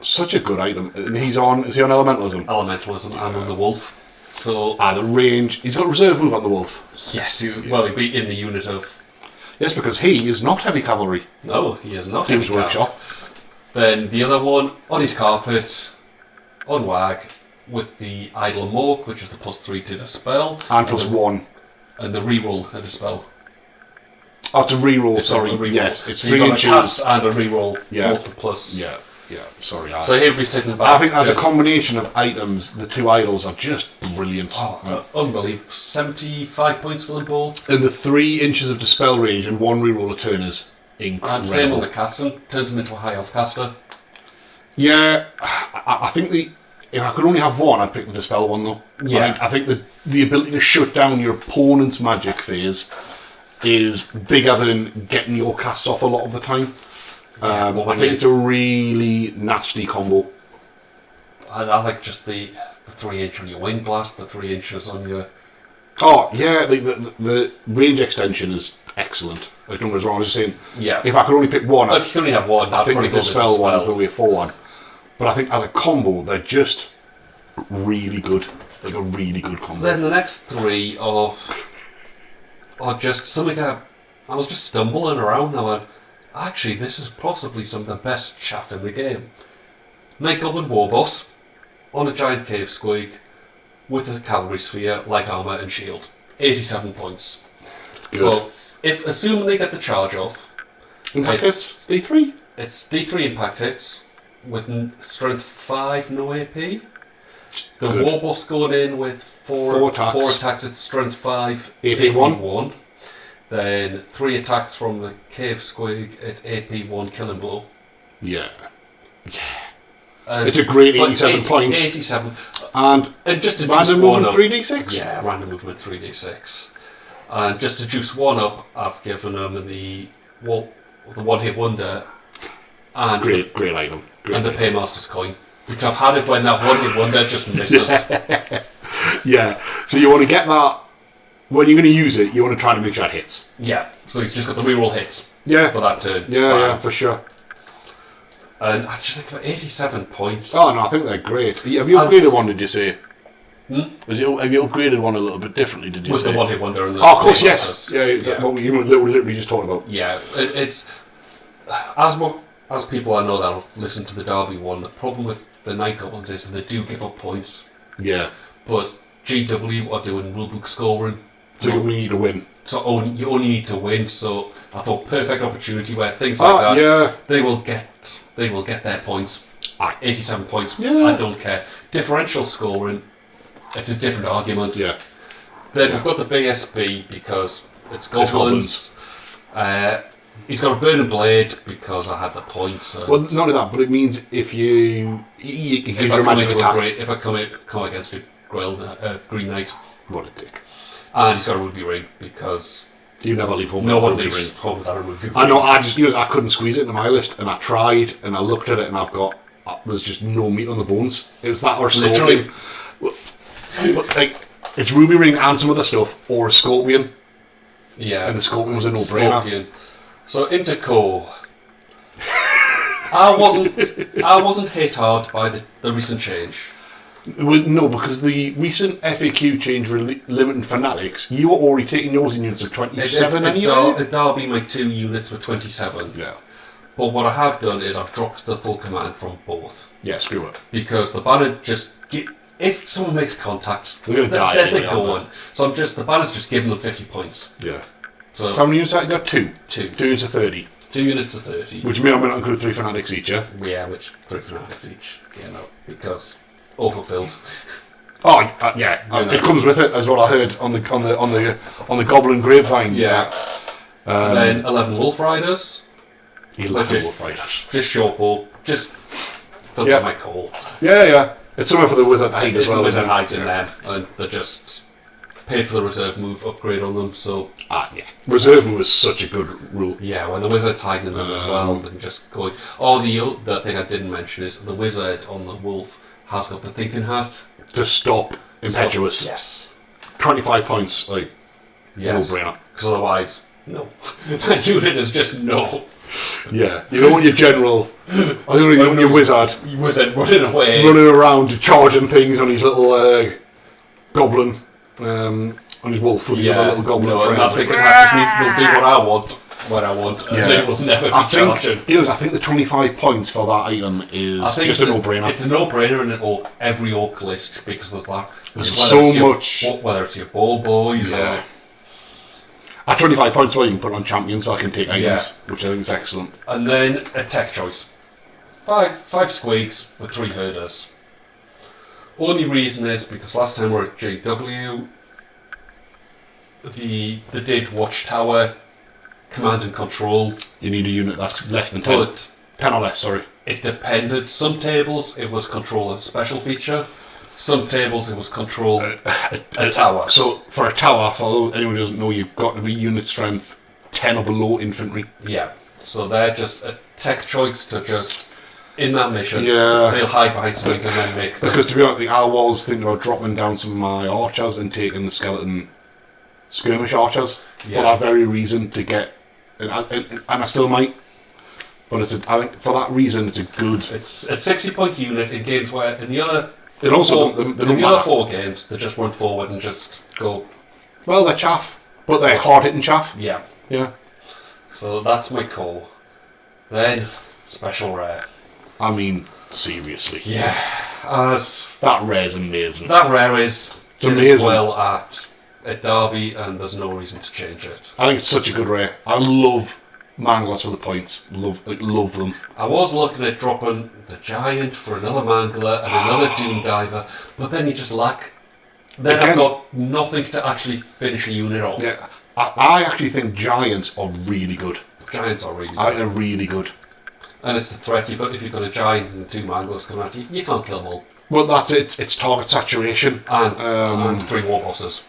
A: Such a good item. And is he on Elementalism?
B: Elementalism, and on the Wolf. So
A: the range. He's got reserve move on the Wolf.
B: Yes, he'd be in the unit of.
A: Yes, because he is not heavy cavalry.
B: No, he is not.
A: Games Workshop.
B: Then the other one on his carpet, on Wag, with the Idle Mork, which is the +3 to the spell,
A: and +1,
B: and the reroll at a spell.
A: Oh, to reroll.
B: It's
A: sorry,
B: reroll.
A: Yes, it's
B: so
A: 3 inches.
B: A cast and a reroll.
A: Yeah.
B: Both the plus.
A: Yeah. Sorry.
B: So he'll be sitting back.
A: I think as a combination of items, the 2 idols are just brilliant.
B: Unbelievable. 75 points for them both.
A: And the 3 inches of dispel range and 1 reroll a turn is incredible.
B: And same on the casting. Turns him into a high elf caster.
A: Yeah, I think if I could only have one, I'd pick the dispel one though.
B: Yeah.
A: I think the ability to shut down your opponent's magic phase is bigger than getting your casts off a lot of the time. I think it's a really nasty combo.
B: I like just the 3 inch on your Wind Blast, the 3 inches on your
A: Oh, yeah, the range extension is excellent. Like, don't get us wrong, I was just saying,
B: Yeah.
A: if I could only pick one,
B: If you can only have one,
A: I
B: I'd
A: think
B: probably
A: the
B: go with
A: Dispel one is the
B: Dispel.
A: way forward. But I think as a combo, they're just really good. Like a really good combo.
B: Then the next three are just something that I was just stumbling around and I went, actually, this is possibly some of the best chaff in the game. Night Goblin Warboss on a giant cave squig with a cavalry sphere, light armour and shield. 87 points.
A: Good.
B: So, assuming they get the charge off,
A: Impact hits, D3?
B: it's D3 impact hits with strength 5, no AP. The
A: Good.
B: Warboss going in with
A: Four attacks.
B: at strength 5,
A: AP 1.
B: Then 3 attacks from the cave squig at AP 1 killing blow.
A: Yeah. Yeah.
B: And
A: It's a great
B: but
A: 87 points.
B: 87.
A: And
B: just to
A: random
B: juice one
A: movement
B: up.
A: 3d6?
B: Yeah, random movement 3d6. And just to juice one up, I've given them the one-hit wonder and
A: Great item. Great
B: and the
A: item.
B: Paymaster's coin. Because I've had it when that one-hit wonder just misses.
A: Yeah. So you want to get that, when you're going to use it, you want to try to make sure it hits.
B: Yeah, so he's just got the reroll hits
A: Yeah.
B: for that turn.
A: Yeah, for sure.
B: And I just think for 87 points.
A: Oh, no, I think they're great. Have you upgraded one, did you say? Have you upgraded one a little bit differently, did you
B: with
A: say?
B: the one-hit wonder and the
A: Oh, of course,
B: Paymasters.
A: yes. Yeah, what you literally just talked about.
B: Yeah, it's as people I know that have listened to the Derby one. The problem with the Night Goblins is that they do give up points,
A: Yeah.
B: but GW are doing rulebook scoring,
A: So you only need to win.
B: so you only need to win. So I thought perfect opportunity where things like that
A: Yeah.
B: they will get their points. 87 points.
A: Yeah.
B: I don't care. Differential scoring, it's a different argument.
A: Yeah.
B: Then we've got the BSB because it's
A: It's
B: goblins. He's got a burning blade because I had the points. And
A: Well, not only that, but it means if you it gives you a magic attack.
B: if I come against a Green Knight,
A: What a dick.
B: and he's got a ruby ring because
A: You never leave home
B: no
A: with a
B: one
A: ruby
B: leaves
A: ring.
B: home without a ruby ring.
A: I know, I couldn't squeeze it into my list, and I tried, and I looked at it, and I've got, there's just no meat on the bones. It was that or
B: Literally.
A: Scorpion. But, like, it's ruby ring and some other stuff, or a Scorpion,
B: Yeah,
A: and the Scorpion was a no-brainer.
B: Scorpion. So into core. I wasn't hit hard by the recent change.
A: Well, no, because the recent FAQ change limiting fanatics, you were already taking yours in units of 27 anyway?
B: At Derby, my 2 units were 27.
A: Yeah.
B: But what I have done is I've dropped the full command from both.
A: Yeah, screw it.
B: Because the banner just... If someone makes contact,
A: They're going to die
B: they're
A: anyway, aren't
B: going. So the banner's just giving them 50 points.
A: Yeah.
B: So
A: How many units have you got? 2?
B: 2.
A: 2 units of 30.
B: 2 units of 30.
A: Which may or may not include 3 fanatics each, yeah?
B: Yeah, which 3 fanatics each. Yeah, no. Because overfilled.
A: Oh, yeah.
B: You know.
A: It comes with it, as what I heard on the Goblin Grapevine.
B: Yeah. And then 11 Wolf Riders.
A: 11 Wolf Riders.
B: Just short ball. Just filter
A: Yeah.
B: my call.
A: Yeah. It's somewhere for the Wizard hide as well.
B: Wizard
A: isn't it?
B: hides in them, and they're just paid for the reserve move upgrade on them. So
A: Yeah. Reserve move is such a good rule.
B: yeah, when the wizard's hiding in them as well, and just going. Oh, the other thing I didn't mention is the wizard on the wolf has got the thinking hat.
A: To stop Impetuous.
B: So, yes.
A: 25 points, like,
B: Yes.
A: no-brainer.
B: Because otherwise, no. That unit is just no.
A: Yeah. You don't want your general, you don't want your wizard
B: Wizard running away.
A: running around charging things on his little goblin, on his wolf with his other little goblin
B: no, and
A: friends.
B: that thinking hat just means they'll do what I want when I want, and
A: Yeah.
B: they will never be
A: I
B: charging.
A: think the 25 points for that item is
B: I think
A: just a no-brainer.
B: It's a no-brainer in every orc list because there's that.
A: There's
B: whether
A: so
B: it's your-
A: much.
B: Whether it's your ball boys
A: Yeah.
B: or.
A: At 25 points, well, you can put on champions, so I can take items,
B: Yeah.
A: which I think is excellent.
B: And then a tech choice. Five squigs with 3 herders. Only reason is because last time we were at JW, the did watchtower command and control,
A: You need a unit that's less than 10.
B: but
A: 10 or less, sorry.
B: it depended. Some tables it was control a special feature. Some tables it was control a tower.
A: So, for a tower, for anyone who doesn't know, you've got to be unit strength 10 or below infantry.
B: Yeah. So they're just a tech choice to just in that mission.
A: Yeah.
B: They'll hide behind something and then make them.
A: Because to be honest, I was thinking about dropping down some of my archers and taking the skeleton skirmish archers for that very reason to get, and I still might, but I think for that reason it's a good.
B: It's a 60-point unit in games where in the other.
A: And also,
B: in the other 4 games, they just run forward and just go.
A: Well, they're chaff, but they're hard-hitting chaff.
B: Yeah.
A: Yeah.
B: So that's my call. Then, special rare.
A: I mean, seriously.
B: Yeah.
A: That rare's amazing.
B: That rare is
A: amazing.
B: As well at Derby, and there's no reason to change it.
A: I think it's such a good rare. I love Manglers for the points. Love them.
B: I was looking at dropping the Giant for another Mangler and another Doom Diver, but then you just lack. Then I've got nothing to actually finish a unit off.
A: Yeah, I actually think Giants are really good.
B: Giants are really good.
A: They're really good.
B: And it's the threat if you've got a Giant and 2 Manglers coming at you, you can't kill them all.
A: Well, that's it. It's target saturation.
B: And 3 war bosses.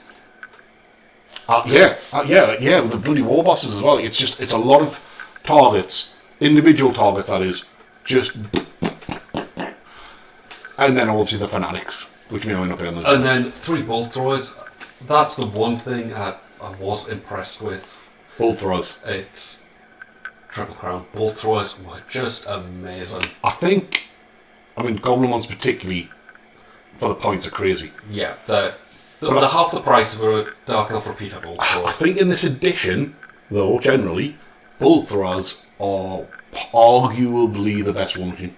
A: Yeah, with the bloody war bosses as well. It's a lot of targets, individual targets that is, just, and then obviously the fanatics, which may or may not be on those.
B: And then 3 bolt throwers. That's the one thing I was impressed with.
A: Bolt throwers.
B: It's Triple Crown. Bolt throwers were just amazing.
A: I mean, Goblin ones particularly, for the points, are crazy.
B: Yeah, they're half the price of a Dark Elf repeater bolt thrower.
A: I think in this edition, though, generally, bolt throwers are arguably the best war machine.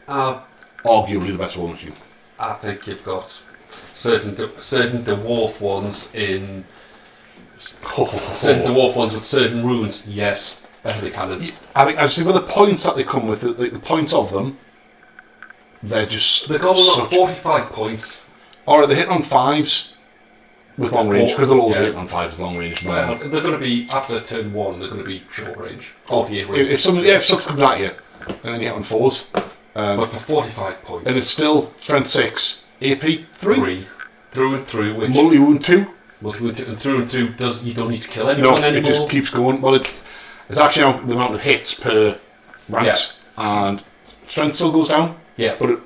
A: Arguably the best war machine.
B: I think you've got certain dwarf ones in certain dwarf ones with certain runes. Yes, better cannons.
A: I think actually for the points that they come with, the points of them, they're
B: going on 45 points.
A: Alright, they're hitting on 5s with long range, because they'll always hit on 5s with long range.
B: Well, they're going to be, after turn 1, they're going to be short range. 48 range.
A: If stuff comes at you, and then you hit on 4s.
B: But for 45 points.
A: And it's still strength 6, AP 3.
B: Through and through. Which
A: multi-wound 2.
B: Multi-wound 2. And through you don't need to kill anyone anymore.
A: It just keeps going. Well, it's actually the amount of hits per ranks. Yeah. And strength still goes down.
B: Yeah.
A: But it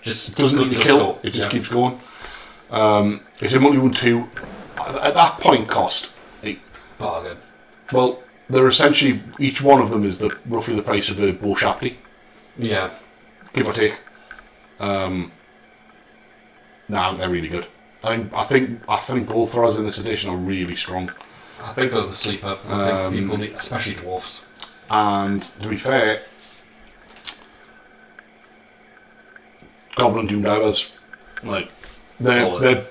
A: just doesn't need to kill. It just keeps going. It's a multi-wound 2. At that point cost.
B: Bargain.
A: Well, they're essentially, each one of them is roughly the price of a Bow Shapley.
B: Yeah.
A: Give or take. They're really good. I think both throwers in this edition are really strong.
B: I think they're the sleeper. I think people need, especially dwarfs.
A: And to be fair, Goblin Doom Divers, they're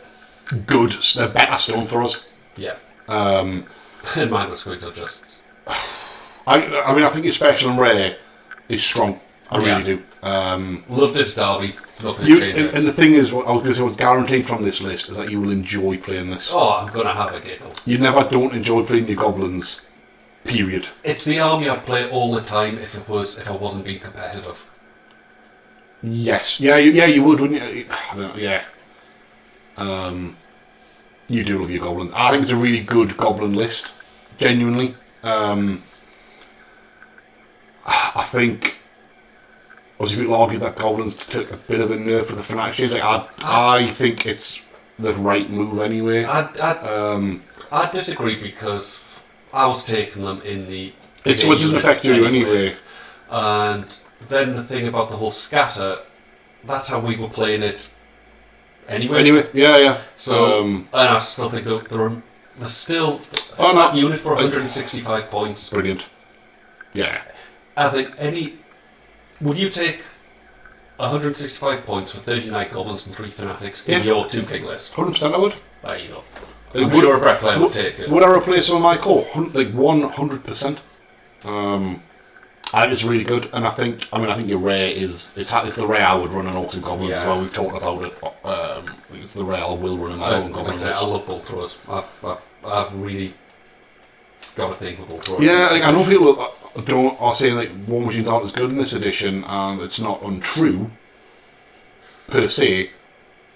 A: good. They're better stone throwers.
B: Yeah. And Manglers Squigs are just.
A: I mean, I think your special and rare is strong. I really do.
B: Loved it, Derby. Not going to change it.
A: And the thing is, what I was going to say, what's guaranteed from this list is that you will enjoy playing this.
B: Oh, I'm going to have a giggle.
A: You never don't enjoy playing your goblins. Period.
B: It's the army I'd play all the time if I wasn't being competitive.
A: Yes. Yeah, you would, wouldn't you? Yeah. You do love your goblins. I think it's a really good goblin list. Genuinely. I think obviously people argue that goblins took a bit of a nerf with the fanatic change. I think it's the right move anyway.
B: I disagree because I was taking them in the.
A: It doesn't affect you anyway.
B: And then the thing about the whole scatter, that's how we were playing it anyway.
A: Yeah.
B: So, and I still think they're still that unit for 165 points.
A: Brilliant. Yeah.
B: I think would you take 165 points for 39 goblins and 3 fanatics in your 2 king list?
A: 100% I would.
B: There you go. I'm sure a Brett player would take it.
A: Would I replace some of my core? 100%. I think it's really good, and I think your rare is it's the rare I would run an Orcs and Goblins as well. We've talked about it. It's the rare I will run in my own Goblins.
B: I love bolt throwers. I've really got a thing for bolt throwers.
A: Yeah, I know people are saying war machines aren't as good in this edition, and it's not untrue per se.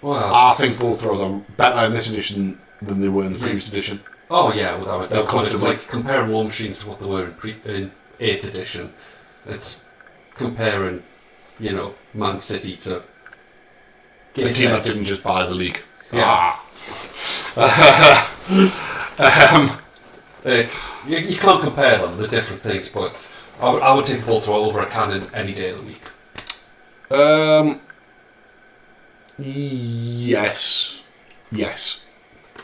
B: Well,
A: I think bolt throwers are better in this edition than they were in the previous edition.
B: Oh yeah, without a doubt. But it's like comparing war machines to what they were in 8th edition. It's comparing, Man City to
A: the team that didn't just buy the league.
B: Yeah. It's you can't compare them. They're different things, but I would take a bolt thrower over a cannon any day of the week.
A: Yes.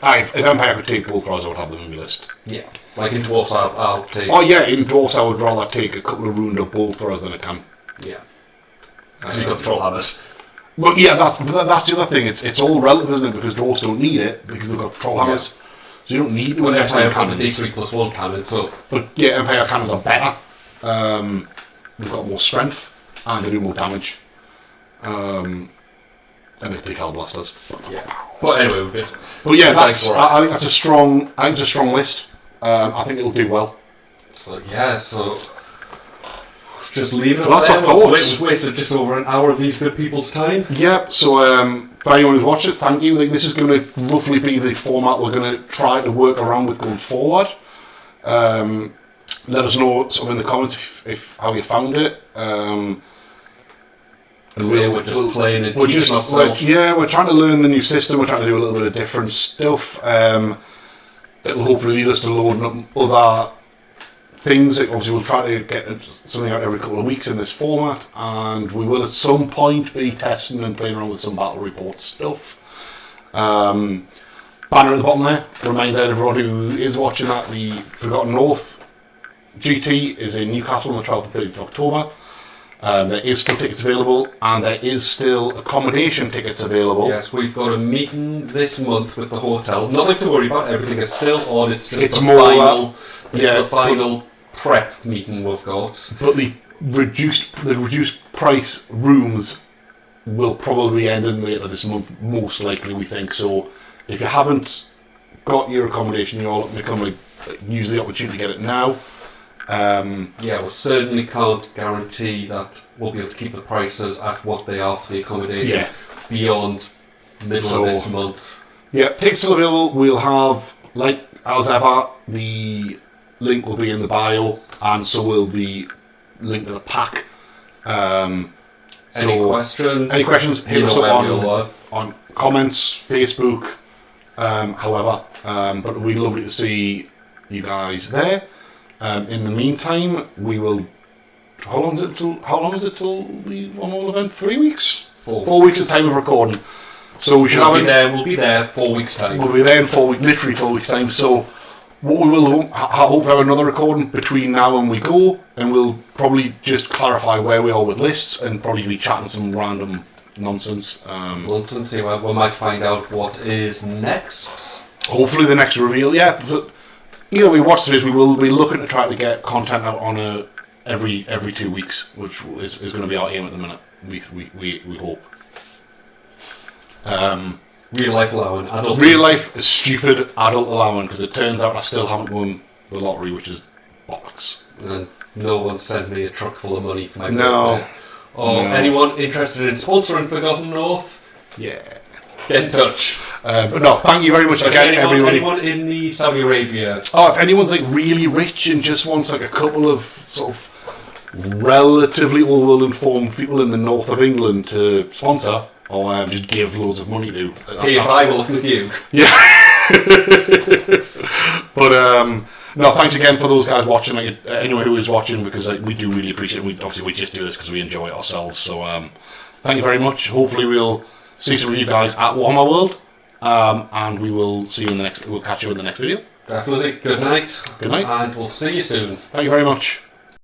A: If Empire could take bolt throwers, I would have them on my list.
B: Yeah, like in Dwarfs, I'll take.
A: Oh yeah, in Dwarfs I would rather take a couple of ruined up bolt throwers than a can.
B: Yeah, because you've got the troll hammers.
A: But yeah, that's the other thing. It's all relative, isn't it? Because Dwarfs don't need it because they've got troll hammers, so you don't need to invest in cannons.
B: D3+1 cannon, so.
A: But yeah, Empire cannons are better. They've got more strength and they do more damage. And they take hell blasters.
B: Yeah. But anyway, we're good.
A: But yeah, I think that's a strong. I think it's a strong list. I think it'll do well.
B: So yeah, just leave it.
A: Lots of thoughts.
B: We've wasted just over an hour of these good people's time.
A: Yeah. So for anyone who's watched it, thank you. I think this is going to roughly be the format we're going to try to work around with going forward. Let us know sort of in the comments if how you found it.
B: And we're just playing and teaching ourselves.
A: We're trying to learn the new system. We're trying to do a little bit of different stuff. It'll hopefully lead us to loading up other things. Obviously, we'll try to get something out every couple of weeks in this format, and we will at some point be testing and playing around with some battle report stuff. Banner at the bottom there. Reminder to everyone who is watching that the Forgotten North GT is in Newcastle on the 12th and 13th of October. There is still tickets available, and there is still accommodation tickets available.
B: Yes, we've got a meeting this month with the hotel. Nothing to worry about. Everything is still on. It's just the final prep meeting we've got.
A: But the reduced price rooms will probably end in later this month, most likely, we think. So if you haven't got your accommodation, you're looking to come use the opportunity to get it now.
B: We certainly can't guarantee that we'll be able to keep the prices at what they are for the accommodation beyond middle of this month.
A: Yeah, tickets still available. We'll have, like as ever, the link will be in the bio, and so will the link to the pack.
B: Any questions?
A: Any questions? Hit us up on comments, Facebook, however. But we'd lovely to see you guys there. In the meantime, we will. How long is it till the one-all event? 3 weeks. 4 weeks at the time of recording. So we should
B: We'll be there 4 weeks time.
A: We'll be there in literally 4 weeks time. So what we will hopefully have another recording between now and we go, and we'll probably just clarify where we are with lists and probably be chatting some random nonsense.
B: We might find out what is next.
A: Hopefully the next reveal. Yeah. But, either we watch this, we will be looking to try to get content out on every 2 weeks, which is going to be our aim at the minute. We hope.
B: Real life allowing.
A: Real life is stupid adult allowing, because it turns out I still haven't won the lottery, which is bollocks.
B: And no one sent me a truck full of money for my birthday. Anyone interested in sponsoring Forgotten North?
A: Yeah.
B: Get in touch.
A: But no, thank you very much again, everybody.
B: Anyone in the Saudi Arabia?
A: Oh, if anyone's like really rich and just wants like a couple of sort of relatively well-informed people in the north of England to sponsor, or just give loads of money to.
B: Hey, if I will look at you.
A: Yeah. But no, thanks again for those guys watching. Anyone who is watching, because we do really appreciate it. We just do this because we enjoy it ourselves. So thank you very much. Hopefully we'll see some of you guys at Warhammer World. And we will see you in the next. We'll catch you in the next video.
B: Definitely. Good night.
A: Good night.
B: And we'll see you soon.
A: Thank you very much.